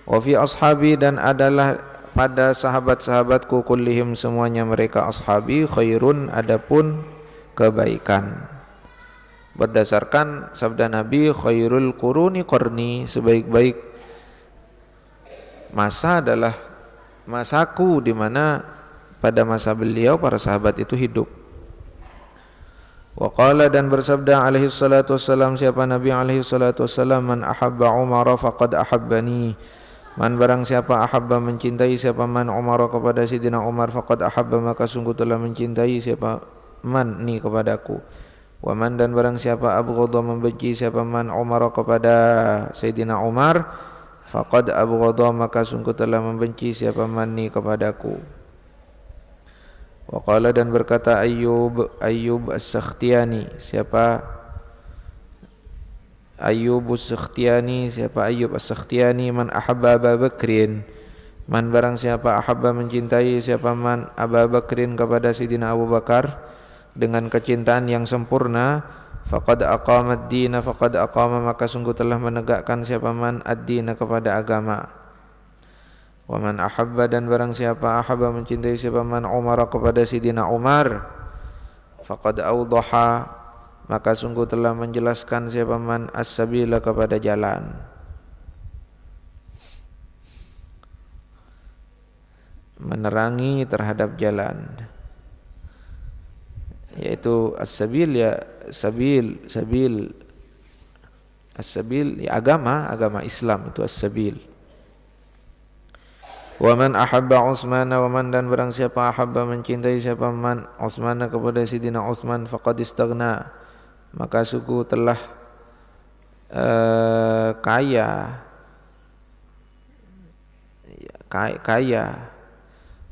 wa fi ashabi, dan adalah pada sahabat-sahabatku, kullihim, semuanya mereka, ashabi, khairun, adapun kebaikan. Berdasarkan sabda Nabi, khairul quruni qarni, sebaik-baik masa adalah masaku, di mana pada masa beliau para sahabat itu hidup. Wa qala, dan bersabda alaihi salatu wassalam, siapa Nabi alaihi salatu wassalam, man ahabba Umar faqad ahabbani, man barang siapa ahabba, mencintai siapa man Umar, kepada Sayyidina Umar, faqad ahabba, maka sungguh telah mencintai siapa man ni kepadaku. Wa man, dan barang siapa abghadha, membenci siapa man Umar, kepada Sayyidina Umar, faqad abghadha, maka sungguh telah membenci siapa man ni kepadaku. Wa qala, dan berkata Ayyub as-Sakhtiyani, siapa Ayyub as-Sakhtiyani, siapa Ayyub as-Sakhtiyani, man ahabba Abu Bakrin, man barang siapa ahabba, mencintai siapa man Abu Bakrin, kepada Sayyidina Abu Bakar, dengan kecintaan yang sempurna, faqad aqama ad-dina, faqad aqama, maka sungguh telah menegakkan siapa man ad-dina, kepada agama. Wa man ahabba, dan barang siapa ahabba, mencintai siapa man Umar, kepada Sayyidina Umar, faqad awdaha, maka sungguh telah menjelaskan siapa man as-sabila, kepada jalan. Menerangi terhadap jalan, yaitu as-sabil, ya sabil as-sabil, ya agama Islam itu as-sabil. Wa man ahabba Utsman, wa man, dan barang siapa ahabba, mencintai siapa man Utsman, kepada Sayyidina Utsman, faqad istaghna, maka sungguh telah kaya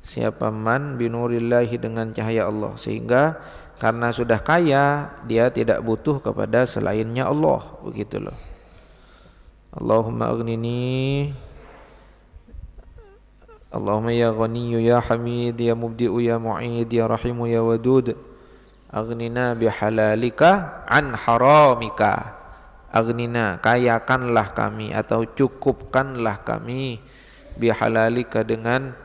siapa man binurillahi, dengan cahaya Allah, sehingga karena sudah kaya dia tidak butuh kepada selainnya Allah, begitu loh. Allahumma aghnini, Allahumma ya Ghaniyyu ya Hamid ya Mubdi'u ya Mu'id ya Rahimu ya Wadud, aghnina bihalalika an haramika. Aghnina, kayakanlah kami atau cukupkanlah kami, bihalalika dengan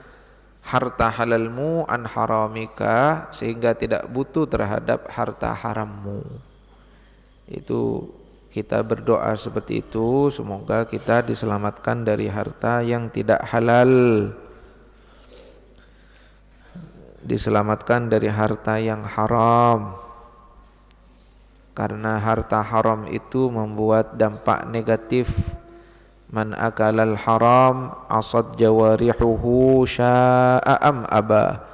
harta halalmu, an haramika sehingga tidak butuh terhadap harta harammu. Itu kita berdoa seperti itu, semoga kita diselamatkan dari harta yang tidak halal, diselamatkan dari harta yang haram. Karena harta haram itu membuat dampak negatif. Man akalal haram asad jawarihuhu sya'a am aba.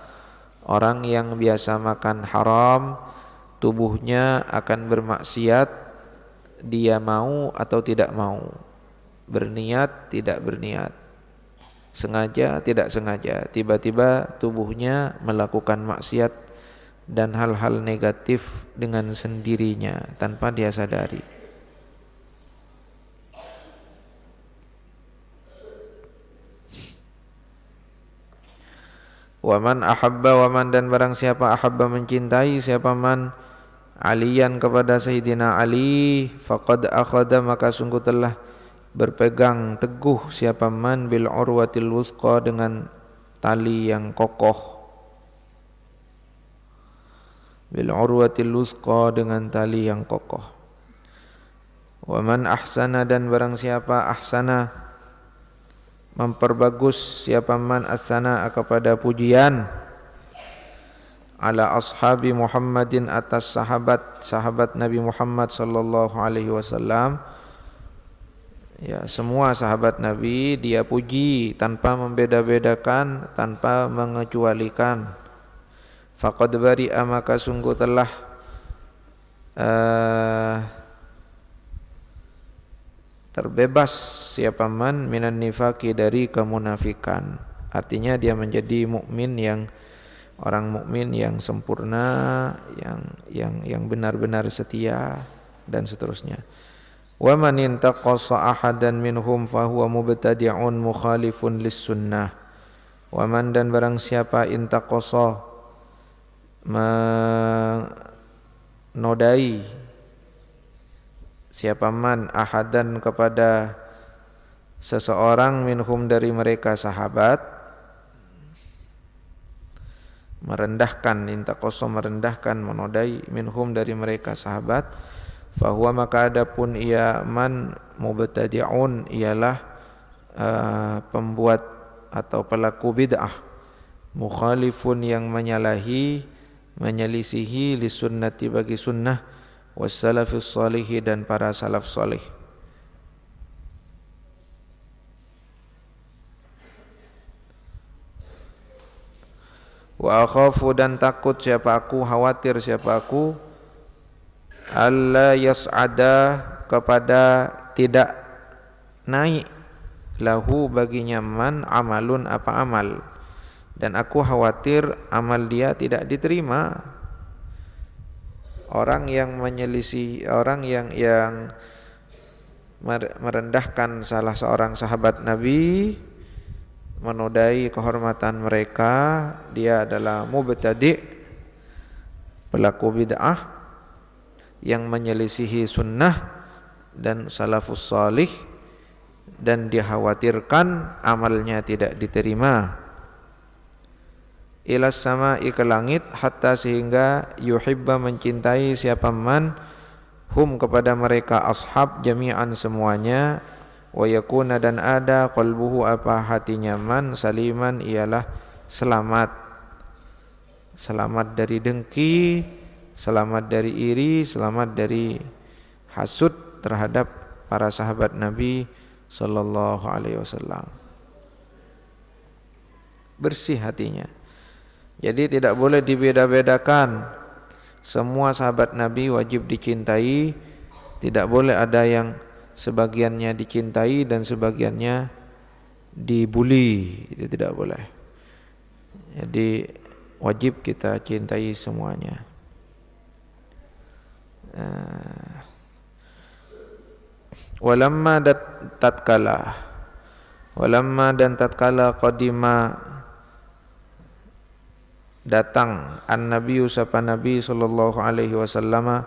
Orang yang biasa makan haram, tubuhnya akan bermaksiat, dia mau atau tidak mau, berniat tidak berniat, sengaja tidak sengaja, tiba-tiba tubuhnya melakukan maksiat dan hal-hal negatif dengan sendirinya tanpa dia sadari. Waman ahabba, waman dan barang siapa ahabba mencintai siapa man aliyan kepada Sayyidina Ali, faqad akhada maka sungguh telah berpegang teguh siapa man bil urwatil wusqa dengan tali yang kokoh, bil urwatil wusqa dengan tali yang kokoh. Waman ahsana dan barang siapa ahsana memperbagus siapa man ahsana kepada pujian, ala ashabi Muhammadin atas sahabat Nabi Muhammad sallallahu alaihi wasallam. Ya, semua sahabat Nabi dia puji tanpa membeda-bedakan, tanpa mengecualikan. Faqad bari'a maka sungguh telah terbebas siapa man minan nifaqi dari kemunafikan. Artinya dia menjadi mukmin yang orang mukmin yang sempurna, yang benar-benar setia dan seterusnya. Wa man intaqasa ahadan minhum fahuwa mubtadi'un mukhalifun lis-sunnah. Wa man dan barang siapa intaqasa menodai siapa man ahadan kepada seseorang minhum dari mereka sahabat, merendahkan, intaqasa merendahkan, menodai minhum dari mereka sahabat, fahuwa maka adapun ia man mubtadi'un ialah pembuat atau pelaku bid'ah, mukhalifun yang menyelisihi li sunnati bagi sunnah, wassalafis salihi dan para salaf salih. Wa akhafu dan takut siapa aku, khawatir siapa aku, alla yas'ada kepada tidak naik, lahu baginya man amalun apa amal, dan aku khawatir amal dia tidak diterima. Orang yang menyelisih, orang yang merendahkan salah seorang sahabat Nabi, menodai kehormatan mereka, dia adalah mubtadi', pelaku bid'ah yang menyelisihi sunnah dan salafus salih, dan dikhawatirkan amalnya tidak diterima. Ilas sama'i ke langit, hatta sehingga yuhibba mencintai siapa man hum kepada mereka ashab jami'an semuanya, wa yakuna dan ada qalbuhu apa hatinya man saliman ialah selamat, selamat dari dengki, selamat dari iri, selamat dari hasud terhadap para sahabat Nabi sallallahu alaihi wasallam. Bersih hatinya. Jadi tidak boleh dibeda-bedakan. Semua sahabat Nabi wajib dicintai. Tidak boleh ada yang sebagiannya dicintai dan sebagiannya dibuli. Itu tidak boleh. Jadi wajib kita cintai semuanya. Walamma tatkala walamma dan tatkala qadima datang an-nabiy sapa nabi sallallahu alaihi wasallam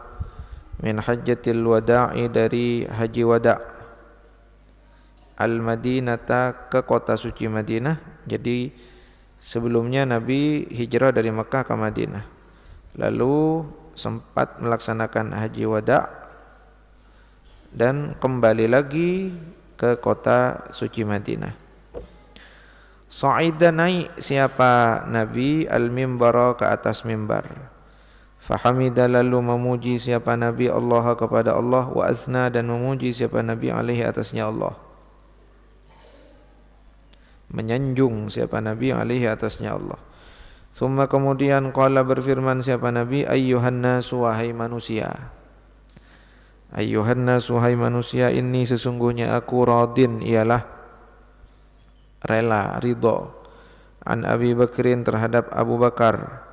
min hajjatil wada'i dari haji wada' al-Madinata ke kota suci Madinah. Jadi sebelumnya Nabi hijrah dari Mekah ke Madinah, lalu sempat melaksanakan haji wada' dan kembali lagi ke kota suci Madinah. Sa'ida naik siapa Nabi al-mimbara ke atas mimbar. Fahamida lalu memuji siapa Nabi Allah kepada Allah, wa azna dan memuji siapa Nabi alaihi atasnya Allah. Menyanjung siapa Nabi alaihi atasnya Allah. Summa kemudian qala berfirman siapa Nabi, ayyuhan nasu wahai manusia. Ayyuhan nasu wahai manusia, ini sesungguhnya aku radin ialah rela, ridha, an Abi Bakrin terhadap Abu Bakar.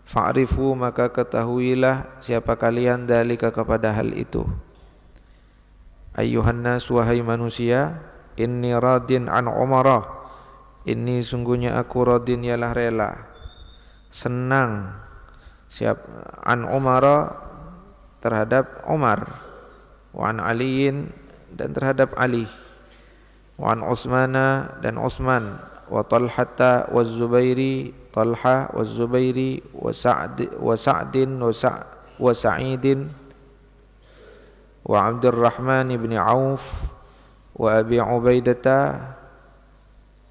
Fa'rifu maka ketahuilah siapa kalian dalika kepada hal itu. Ayyuhan nas wahai manusia, inni radin an Umarah, ini sungguhnya aku radin ialah rela, senang an Umarah terhadap Umar, wa an Aliin dan terhadap Ali, wa an Utsmana dan Utsman, wa Talhata wa Zubairi, Talha wa Zubairi, wa Sa'din wa Sa'idin, wa Abdurrahman ibn Auf, wa Abi Ubaidata.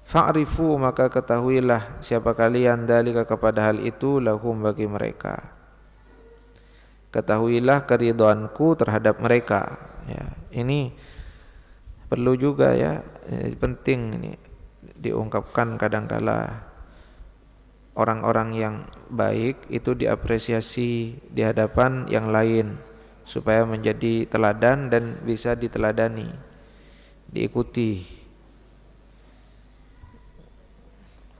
Fa'rifu maka ketahuilah siapa kalian dalika kepada hal itu, lahum bagi mereka. Ketahuilah keridhaanku terhadap mereka. Ya, ini perlu juga ya, penting ini diungkapkan. Kadangkala orang-orang yang baik itu diapresiasi di hadapan yang lain supaya menjadi teladan dan bisa diteladani, diikuti.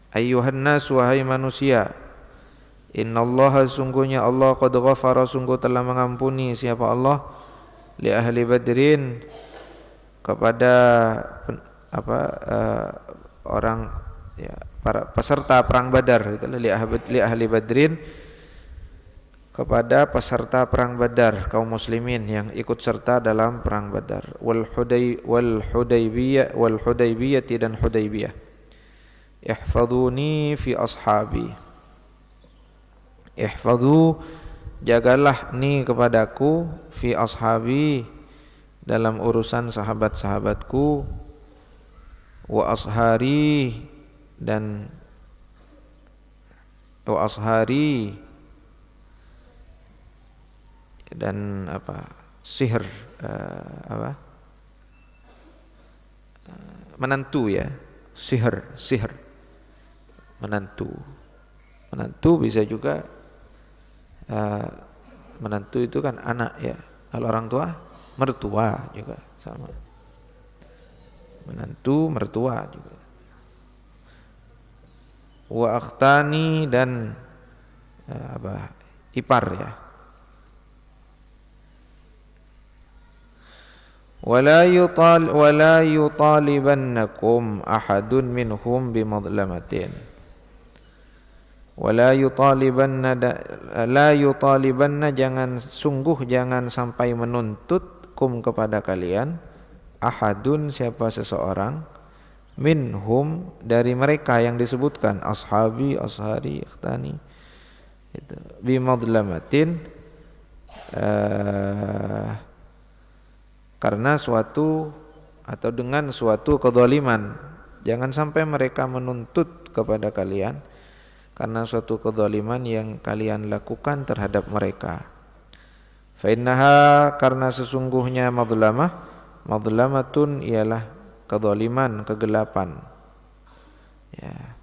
Ayyuhan nas wahai manusia, innallaha sungguhnya Allah qad ghafara sungguh telah mengampuni siapa Allah li ahli badrin kepada orang ya, para peserta perang Badar, itulah li ahli badrin kepada peserta perang Badar, kaum muslimin yang ikut serta dalam perang Badar, wal Hudaybiyah dan Hudaybiyah. Ihfaduni fi ashabi, ihfadu jagalah ni kepadaku, fi ashabi dalam urusan sahabat-sahabatku, wa ashari dan wa ashari dan sihir menantu ya, sihir menantu bisa juga menantu itu kan anak ya, kalau orang tua mertua juga sama, menantu mertua juga. Wa akhtani dan ipar ya. Wala yutalibannakum ahadun minhum bimadlamatin. La yutalibanna jangan sampai menuntut kum kepada kalian, ahadun siapa seseorang, minhum dari mereka yang disebutkan, ashabi, ashari, ikhtani, itu bimadlamatin, karena suatu atau dengan suatu kezaliman. Jangan sampai mereka menuntut kepada kalian karena suatu kezaliman yang kalian lakukan terhadap mereka. Fa innaha, karena sesungguhnya madlamatun ialah kezaliman, kegelapan. Ya.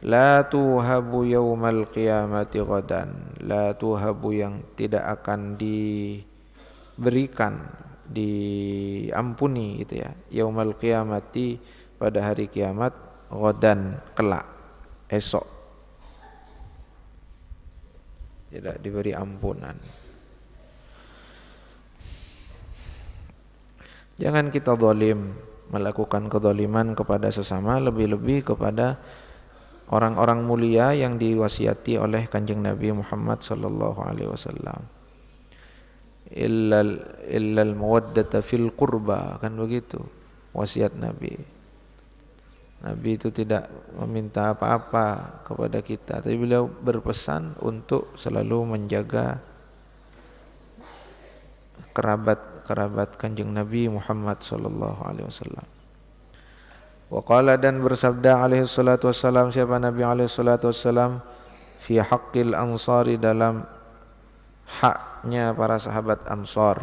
La tuhabu yaumal qiyamati ghadan, la tuhabu yang tidak akan diberikan, diampuni itu ya, yaumal qiyamati pada hari kiamat, ghadan kelak, esok. tidak diberi ampunan. Jangan kita zalim, melakukan kezaliman kepada sesama, lebih-lebih kepada orang-orang mulia yang diwasiati oleh Kanjeng Nabi Muhammad sallallahu alaihi wasallam. Illal mawaddata fil qurba, kan begitu wasiat Nabi. Nabi itu tidak meminta apa-apa kepada kita, tapi beliau berpesan untuk selalu menjaga kerabat Kanjeng Nabi Muhammad sallallahu alaihi wasallam. Wa qala, dan bersabda alaihi salatu wassalam, siapa Nabi alaihi salatu wassalam, fi haqqil ansari, dalam haknya para sahabat Ansar.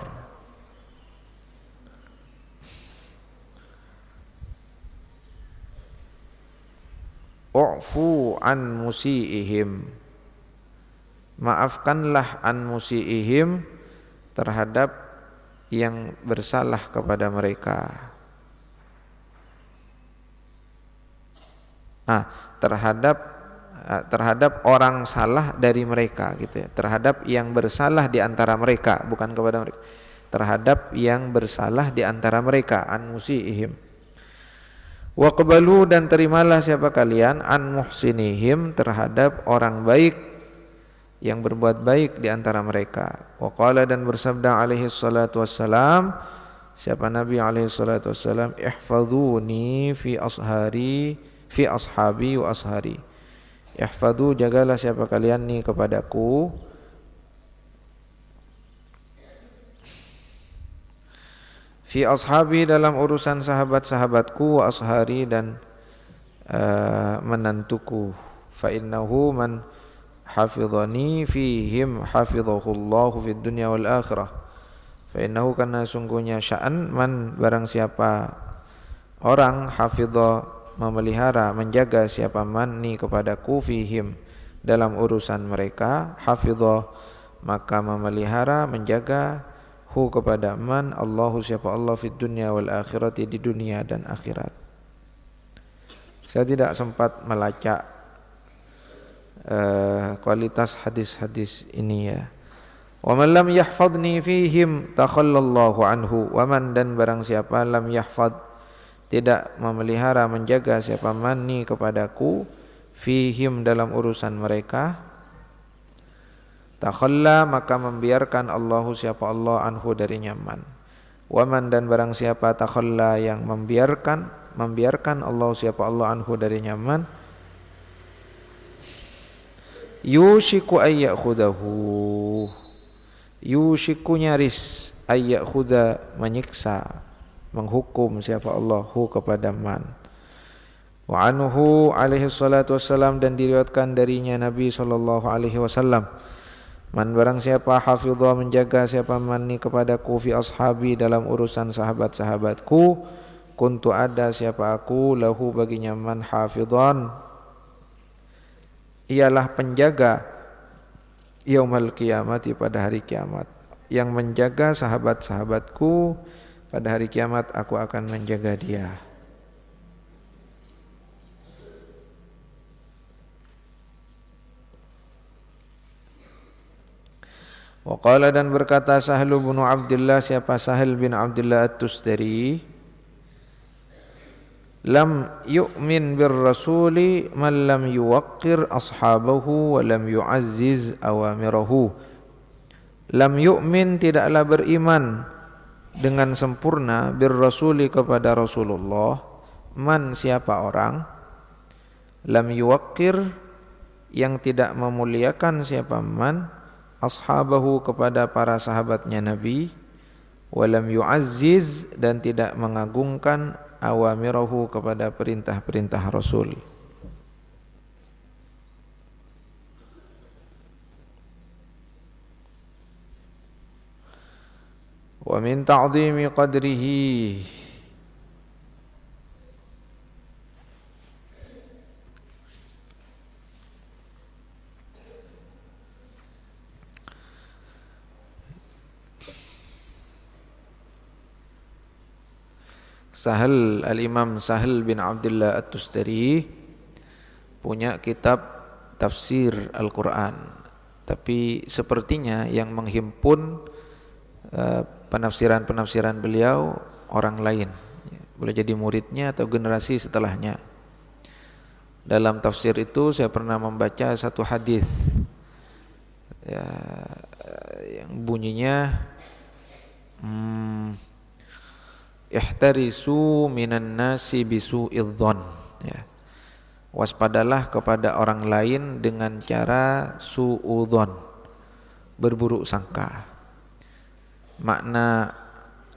U'fu an musiihim, maafkanlah an musiihim, terhadap yang bersalah kepada mereka. Terhadap orang salah dari mereka, gitu ya. Terhadap yang bersalah di antara mereka, bukan kepada mereka. Terhadap yang bersalah di antara mereka, an musiihim. Wa qabalu, dan terimalah siapa kalian, an muhsinihim, terhadap orang baik yang berbuat baik di antara mereka. Wa qala, dan bersabda alaihi salatu wassalam, siapa Nabi alaihi salatu wassalam, ihfadhuni fi ashabi wa ashari. Ihfadhu, jagalah siapa kalian nih kepadaku, fi ashabi, dalam urusan sahabat-sahabatku, wa ashari, dan menantuku. Fa innahu man hafidhani fihim hafidhahullahu fid dunya wal akhirah. Fa innahu, karena sungguhnya sya'an man, barang siapa orang, hafidha, memelihara, menjaga siapa man ni kepadaku, fihim, dalam urusan mereka, hafidha, maka memelihara, menjaga, hu, kepada man, Allahu, siapa Allah, fid dunya wal akhirati, di dunia dan akhirat. Saya tidak sempat melacak kualitas hadis-hadis ini ya. Wa man lam yahfadni fihim takhallallahu anhu. Wa man, dan barang siapa, lam yahfad, tidak memelihara, menjaga siapa man ni kepadaku, fihim, dalam urusan mereka, takhalla, maka membiarkan Allahu, siapa Allah, anhu, darinya man. Wa man, dan barang siapa, takhalla, yang membiarkan Allah, siapa Allah, anhu, darinya man, yushiku ayyakhudahu, yushiku, nyaris, ayyakhuda, menyiksa, menghukum siapa Allah, hu, kepada man. Wa anhu alaihi salatu wassalam, dan diriwayatkan darinya Nabi sallallahu alaihi wasallam, man, barang siapa, hafidha, menjaga siapa man ni kepadaku, fi ashabi, dalam urusan sahabat-sahabatku, kuntu, ada siapa aku, lahu, baginya man, hafidhan, ialah penjaga, yaumal qiyamati, pada hari kiamat. Yang menjaga sahabat-sahabatku pada hari kiamat, aku akan menjaga dia. Wa qala, dan berkata Sahal bin Abdullah, siapa Sahal bin Abdullah At-Tustari, lam yu'min bir rasuli man lam yuwaqqir ashabahu wa lam yu'azziz awamirahu. Lam yu'min, tidaklah beriman dengan sempurna, bir rasuli, kepada Rasulullah, man, siapa orang, lam yuwaqqir, yang tidak memuliakan siapa man, ashabahu, kepada para sahabatnya Nabi, walam yu'azziz, dan tidak mengagungkan, awamirahu, kepada perintah-perintah Rasul. Wa min ta'zimi qadrihi, Al-Imam Sahal bin Abdullah At-Tustari punya kitab tafsir Al-Quran, tapi sepertinya yang menghimpun penafsiran-penafsiran beliau orang lain, boleh jadi muridnya atau generasi setelahnya. Dalam tafsir itu saya pernah membaca satu hadis ya, yang bunyinya ihtarisu minan nasi bisu'idh dhon, ya. Waspadalah kepada orang lain dengan cara su'udhon, berburuk sangka. Makna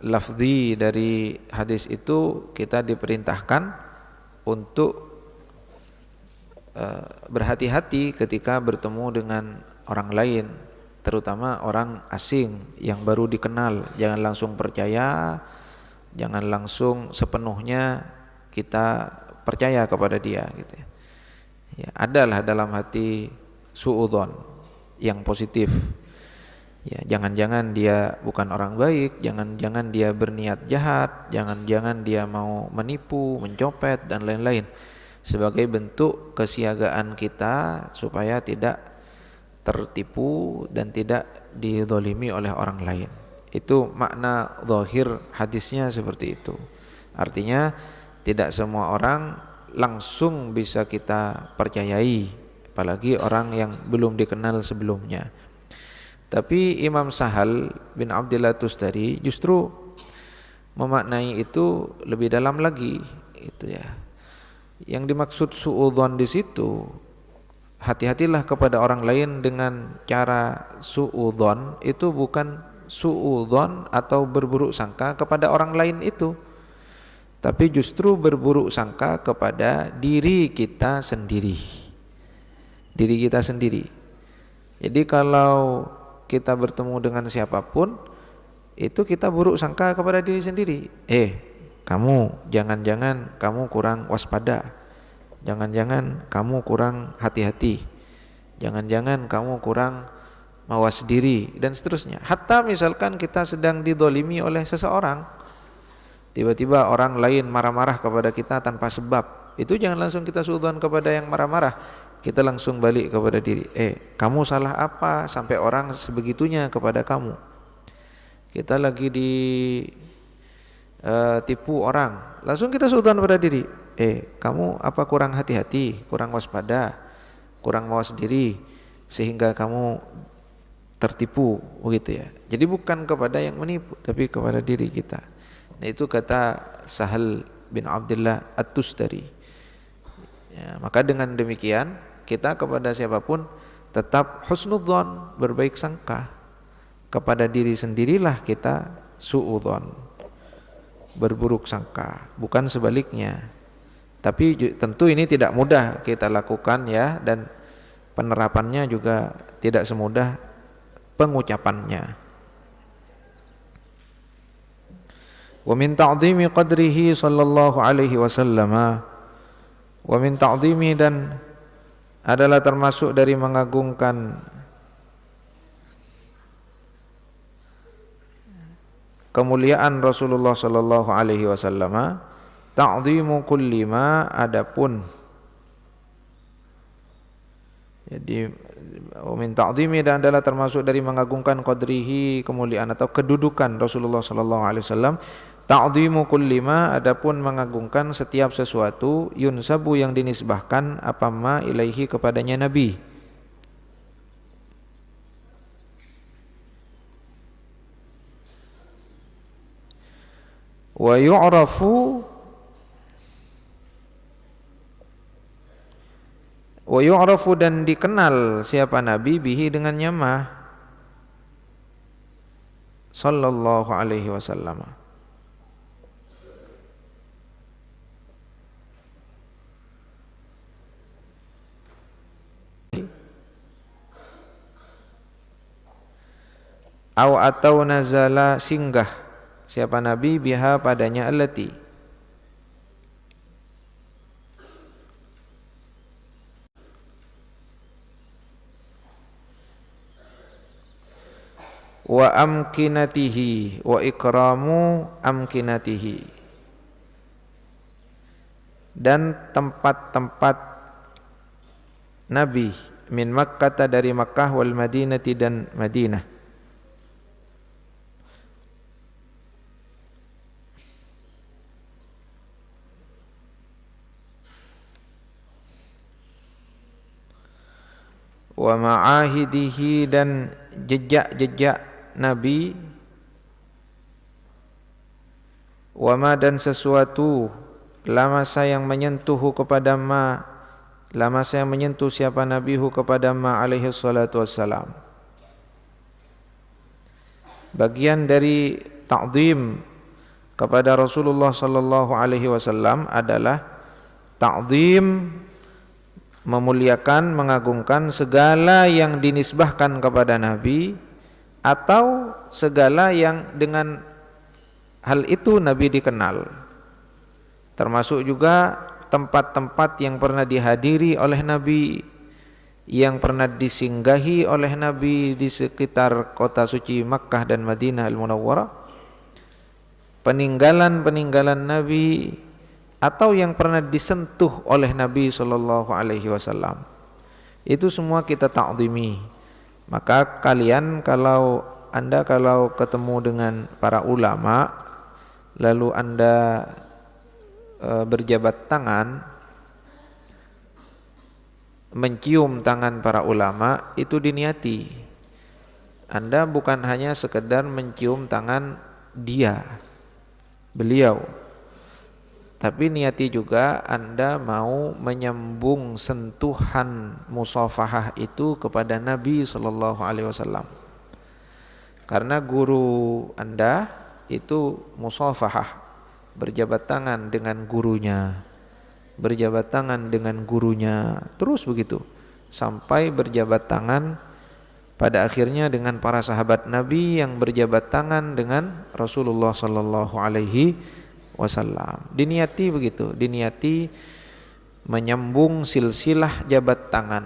lafzi dari hadis itu kita diperintahkan untuk berhati-hati ketika bertemu dengan orang lain, terutama orang asing yang baru dikenal. Jangan langsung percaya, jangan langsung sepenuhnya kita percaya kepada dia gitu ya. Ya, adalah dalam hati suudzon yang positif. Ya, jangan-jangan dia bukan orang baik, jangan-jangan dia berniat jahat, jangan-jangan dia mau menipu, mencopet dan lain-lain. Sebagai bentuk kesiagaan kita supaya tidak tertipu dan tidak dizalimi oleh orang lain. Itu makna zahir hadisnya seperti itu. Artinya tidak semua orang langsung bisa kita percayai, apalagi orang yang belum dikenal sebelumnya. Tapi Imam Sahal bin Abdillah Tustari justru memaknai itu lebih dalam lagi, itu ya. Yang dimaksud suudzon di situ, hati-hatilah kepada orang lain dengan cara suudzon, itu bukan suudzon atau berburuk sangka kepada orang lain itu, tapi justru berburuk sangka kepada diri kita sendiri. Diri kita sendiri. Jadi kalau kita bertemu dengan siapapun, itu kita buruk sangka kepada diri sendiri. Kamu jangan-jangan kamu kurang waspada. Jangan-jangan kamu kurang hati-hati. Jangan-jangan kamu kurang mawas diri dan seterusnya. Hatta misalkan kita sedang didolimi oleh seseorang, tiba-tiba orang lain marah-marah kepada kita tanpa sebab, itu jangan langsung kita suudzon kepada yang marah-marah. Kita langsung balik kepada diri. Kamu salah apa sampai orang sebegitunya kepada kamu? Kita lagi tipu orang, langsung kita suudzon pada diri. Kamu apa kurang hati-hati, kurang waspada, kurang mawas diri sehingga kamu tertipu, begitu ya. Jadi bukan kepada yang menipu, tapi kepada diri kita. Nah, itu kata Sahal bin Abdillah At-Tustari. Ya, maka dengan demikian kita kepada siapapun tetap husnudzon, berbaik sangka. Kepada diri sendirilah kita suudzon, berburuk sangka, bukan sebaliknya. Tapi tentu ini tidak mudah kita lakukan ya, dan penerapannya juga tidak semudah pengucapannya. Wa min ta'dhimi qadrihi sallallahu alaihi wasallam, wa min ta'dhimi, dan adalah termasuk dari mengagungkan kemuliaan Rasulullah sallallahu alaihi wasallam, ta'dhimu kulli ma, adapun jadi min ta'dhimi, dan adalah termasuk dari mengagungkan qadrihi, kemuliaan atau kedudukan Rasulullah sallallahu alaihi wasallam, ta'dhimu kulli ma, adapun mengagungkan setiap sesuatu, yunsabu yang dinisbahkan, apa ma ilaihi, kepadanya Nabi. Wa yu'rafu, dan dikenal siapa Nabi, bihi, dengannya ma, sallallahu alaihi wasallam. Atau nazala, singgah siapa Nabi, biha, padanya, allati, wa amkinatihi, wa ikramu amkinatihi, dan tempat-tempat Nabi min Makkah dari Makkah wal Madinati dan Madinah. Wa ma'ahidihi dan jejak-jejak Nabi, wa ma dan sesuatu lamasa yang menyentuh kepada ma, lamasa yang menyentuh siapa nabihu kepada ma alaihi salatu wassalam. Bagian dari ta'zim kepada Rasulullah sallallahu alaihi wasallam adalah ta'zim, memuliakan, mengagungkan segala yang dinisbahkan kepada Nabi atau segala yang dengan hal itu Nabi dikenal. Termasuk juga tempat-tempat yang pernah dihadiri oleh Nabi, yang pernah disinggahi oleh Nabi di sekitar kota suci Makkah dan Madinah Al-Munawwarah, peninggalan-peninggalan Nabi, atau yang pernah disentuh oleh Nabi sallallahu alaihi wasallam. Itu semua kita ta'zimi. Maka kalian kalau ketemu dengan para ulama lalu Anda berjabat tangan, mencium tangan para ulama, itu diniati. Anda bukan hanya sekedar mencium tangan beliau, tapi niati juga Anda mau menyambung sentuhan musafahah itu kepada Nabi sallallahu alaihi wasallam. Karena guru Anda itu musafahah, berjabat tangan dengan gurunya, berjabat tangan dengan gurunya, terus begitu sampai berjabat tangan pada akhirnya dengan para sahabat Nabi yang berjabat tangan dengan Rasulullah sallallahu alaihi wasallam. Diniati begitu, diniati menyambung silsilah jabat tangan.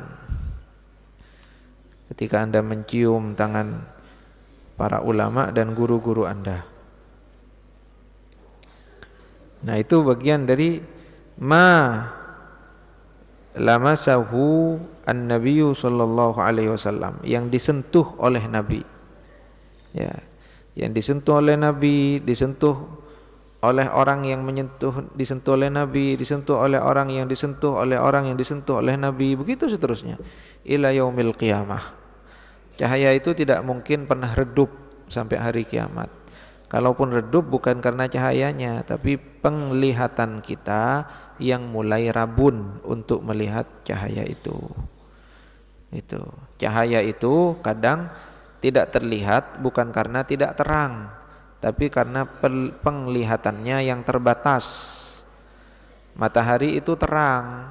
Ketika Anda mencium tangan para ulama dan guru-guru Anda. Nah, itu bagian dari ma lamasahu an-nabiyyu sallallahu alaihi wasallam, yang disentuh oleh Nabi. Ya, yang disentuh oleh Nabi, disentuh oleh orang yang menyentuh, disentuh oleh Nabi, disentuh oleh orang yang disentuh oleh orang yang disentuh oleh Nabi, begitu seterusnya ila yaumil qiyamah. Cahaya itu tidak mungkin pernah redup sampai hari kiamat. Kalaupun redup bukan karena cahayanya, tapi penglihatan kita yang mulai rabun untuk melihat cahaya itu. Itu cahaya itu kadang tidak terlihat bukan karena tidak terang, tapi karena penglihatannya yang terbatas. Matahari itu terang,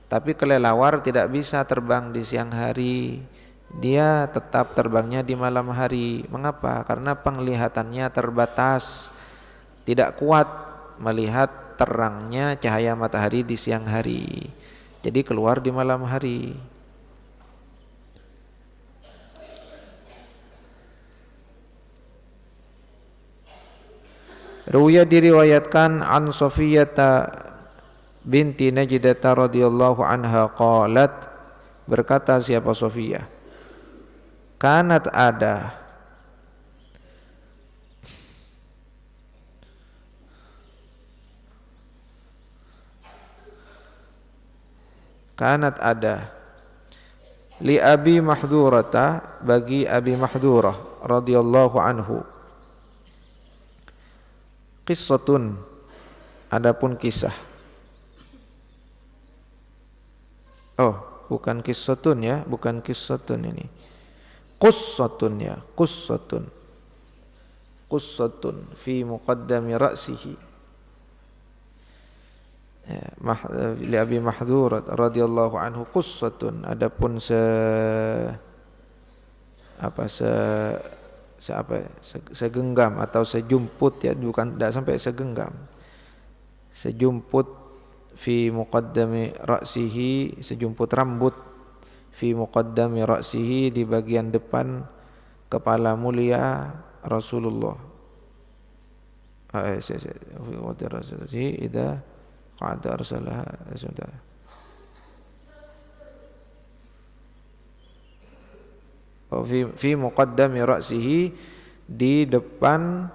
tapi kelelawar tidak bisa terbang di siang hari. Dia tetap terbangnya di malam hari. Mengapa? Karena penglihatannya terbatas, tidak kuat melihat terangnya cahaya matahari di siang hari. Jadi keluar di malam hari. Ruwiya diriwayatkan an Safiyata binti Najdah radhiyallahu anha qalat, berkata siapa Safiyah, kanat ada li Abi Mahdurata, bagi Abi Mahdurah radhiyallahu anhu, qissatun, adapun kisah. Oh, bukan qissatun ya, bukan qissatun ini. Qussatun ya, qussatun. Qussatun fi muqaddami ra'sihi. Ya, li Abi Mahdurah radhiyallahu anhu qussatun, adapun segenggam atau sejumput ya, bukan, tidak sampai segenggam, sejumput fi muqaddami ra'sihi, sejumput rambut fi muqaddami ra'sihi, di bagian depan kepala mulia Rasulullah. Idza qa'ada arsalah. fi muqaddami ra'sihi, di depan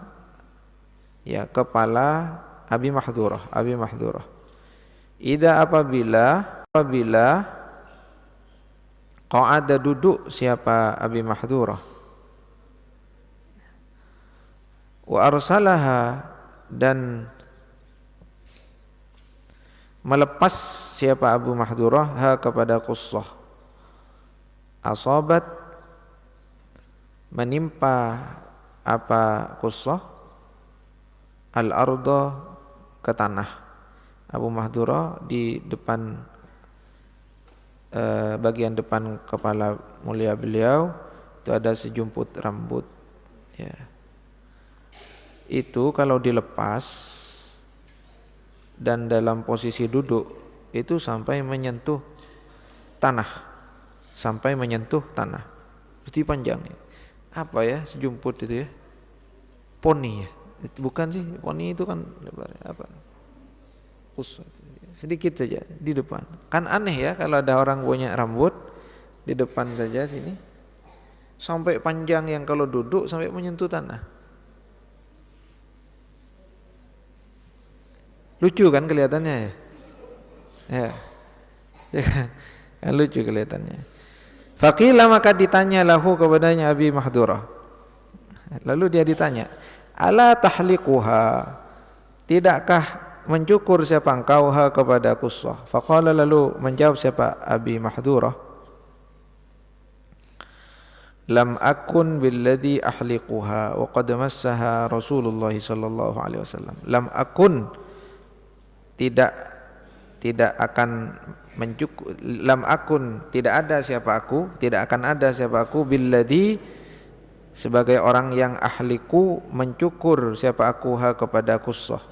ya kepala Abi Mahdurah. Idza apabila qa'ada duduk siapa Abi Mahdurah, wa arsalaha dan melepas siapa Abu Mahdurah ha kepada Qussah, asabat menimpa apa Qussah al-arda ke tanah. Abu Mahdurah di depan bagian depan kepala mulia beliau itu ada sejumput rambut ya. Itu kalau dilepas dan dalam posisi duduk itu sampai menyentuh tanah, berarti panjang ya. Apa ya sejumput itu ya, poni ya, bukan sih, poni itu kan lebar apa, sedikit saja di depan. Kan aneh ya kalau ada orang punya rambut di depan saja sini sampai panjang yang kalau duduk sampai menyentuh tanah. Lucu kan kelihatannya ya? Ya. Ya kan lucu kelihatannya. Faqila maka ditanya lahu kepadanya Abi Mahdurah. Lalu dia ditanya, "Ala tahliquha? Tidakkah mencukur siapa engkau ha kepada Qussah?" Faqala, lalu menjawab siapa Abi Mahdurah, "Lam akun billadhi ahliquha wa qad massaha Rasulullah sallallahu alaihi wasallam." Lam akun, tidak akan mencukur, lam akun tidak ada siapa aku, tidak akan ada siapa aku, billadhi sebagai orang yang ahliku mencukur siapa aku ha kepada Qussah.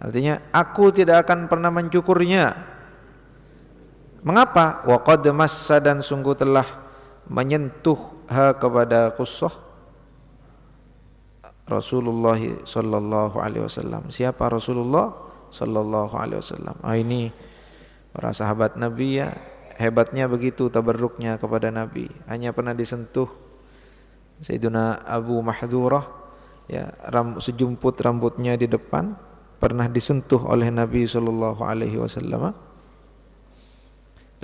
Artinya aku tidak akan pernah mencukurnya. Mengapa? Wa qad massa, dan sungguh telah menyentuh ha kepada Qussah Rasulullah sallallahu alaihi wasallam. Siapa Rasulullah sallallahu alaihi wasallam? Ini para sahabat Nabi ya, hebatnya begitu tabarruknya kepada Nabi. Hanya pernah disentuh Sayyidina Abu Mahdurah ya, sejumput rambutnya di depan pernah disentuh oleh Nabi sallallahu alaihi wasallam.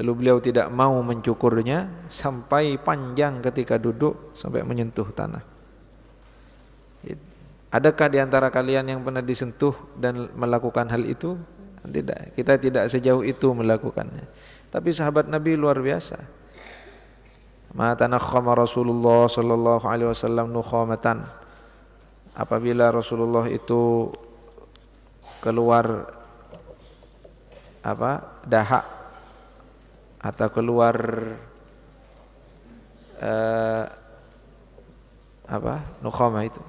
Lalu beliau tidak mau mencukurnya sampai panjang ketika duduk sampai menyentuh tanah. Adakah di antara kalian yang pernah disentuh dan melakukan hal itu? Tidak, kita tidak sejauh itu melakukannya. Tapi sahabat Nabi luar biasa. Ma tanakhama Rasulullah sallallahu alaihi wasallam nukhamatan. Apabila Rasulullah itu keluar dahak atau keluar nukhama itu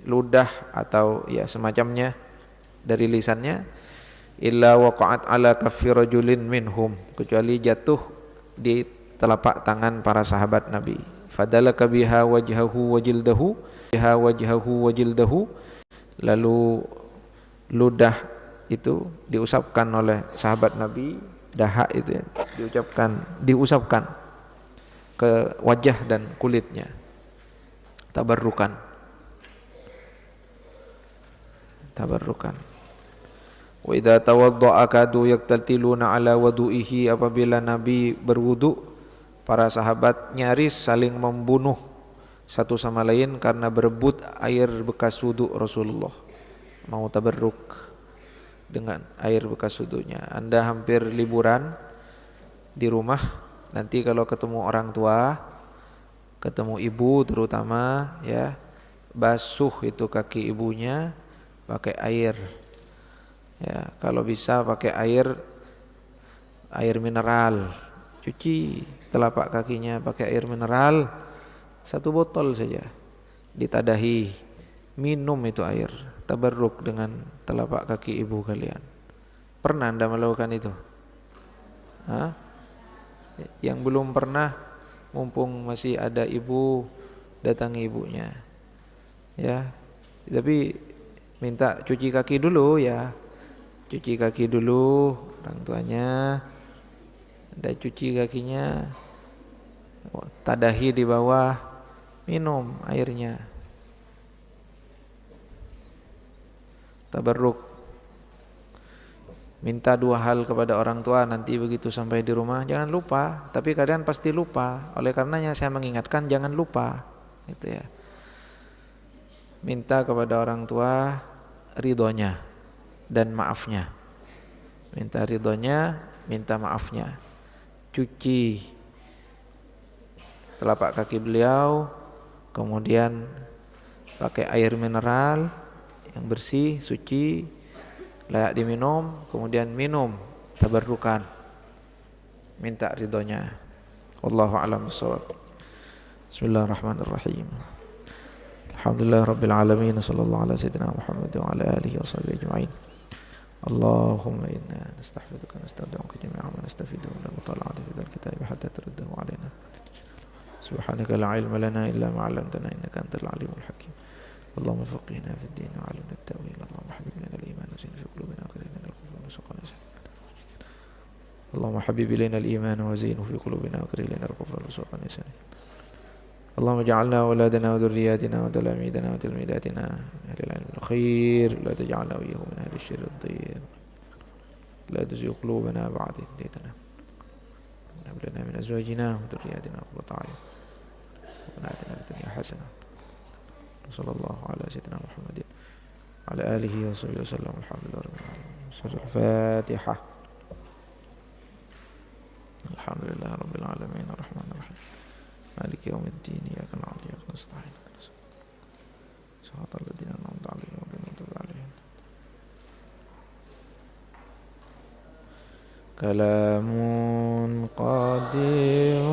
ludah atau ya semacamnya dari lisannya, illa waqa'at ala kaffi rajulin minhum, kecuali jatuh di telapak tangan para sahabat Nabi. Fadalaka biha wajhahu wa jildahu, lalu ludah itu diusapkan oleh sahabat Nabi, dahak itu ya, diusapkan ke wajah dan kulitnya, tabarrukan. Wa idza tawadda'a kadu yaktatiluna ala wudu'ihi, apabila Nabi berwudu para sahabat nyaris saling membunuh satu sama lain karena berebut air bekas wudu Rasulullah, mau tabarruk dengan air bekas wudunya. Anda hampir liburan di rumah, nanti kalau ketemu orang tua, ketemu ibu terutama ya, basuh itu kaki ibunya pakai air ya, kalau bisa pakai air mineral, cuci telapak kakinya pakai air mineral, 1 botol saja ditadahi, minum itu air, tabarruk dengan telapak kaki ibu kalian. Pernah Anda melakukan itu? Yang belum pernah, mumpung masih ada ibu, datangi ibunya ya, tapi minta cuci kaki dulu ya, cuci kaki dulu orang tuanya, Anda cuci kakinya, Tadahi di bawah, minum airnya. Tabarruk. Minta 2 hal kepada orang tua nanti begitu sampai di rumah, jangan lupa. Tapi kalian pasti lupa. Oleh karenanya saya mengingatkan jangan lupa. Gitu ya. Minta kepada orang tua ridhonya dan maafnya. Minta ridhonya, minta maafnya. Cuci telapak kaki beliau, kemudian pakai air mineral yang bersih, suci, layak diminum, kemudian minum tabarrukan, minta ridhonya. Wallahu a'lam bishawab. Bismillahirrahmanirrahim. Alhamdulillah rabbil alamin, sallallahu ala sayyidina Muhammad wa ala alihi wa sahbihi ajma'in. Allahumma inna nastahfiduka nastaudi'uka jami'a ma nastafidu min mutala'ati fi dzal kitab hatta turdahu alaina. Subhanaka la ilma lana illa ma 'allamtana innaka antal alimul hakim. اللهم فقهنا في الدين وعلمنا التأويل. اللهم حبب إلينا الإيمان وزينه في قلوبنا وكره إلينا الكفر والفسوق والعصيان. اللهم حبب إلينا الإيمان وزينه في قلوبنا وكره إلينا الكفر والفسوق والعصيان. اللهم اجعلنا وأولادنا وذرياتنا وتلاميذنا وتلميذاتنا من أهل العلم الخير، لا تجعلنا وإياهم من أهل الشر الضير. لا تزغ قلوبنا بعد إذ هديتنا وهب لنا من أزواجنا وذرياتنا قرة أعين وقنا آتنا في الدنيا حسنة. صلى الله على سيدنا محمد وعلى آله وصحبه وسلم. الحمد لله رب العالمين. الفاتحة. الحمد لله رب العالمين الرحمن الرحيم مالك يوم الدين إياك نعبد وإياك نستعين صراط الذين أنعمت عليهم غير المغضوب عليهم. كلام قديم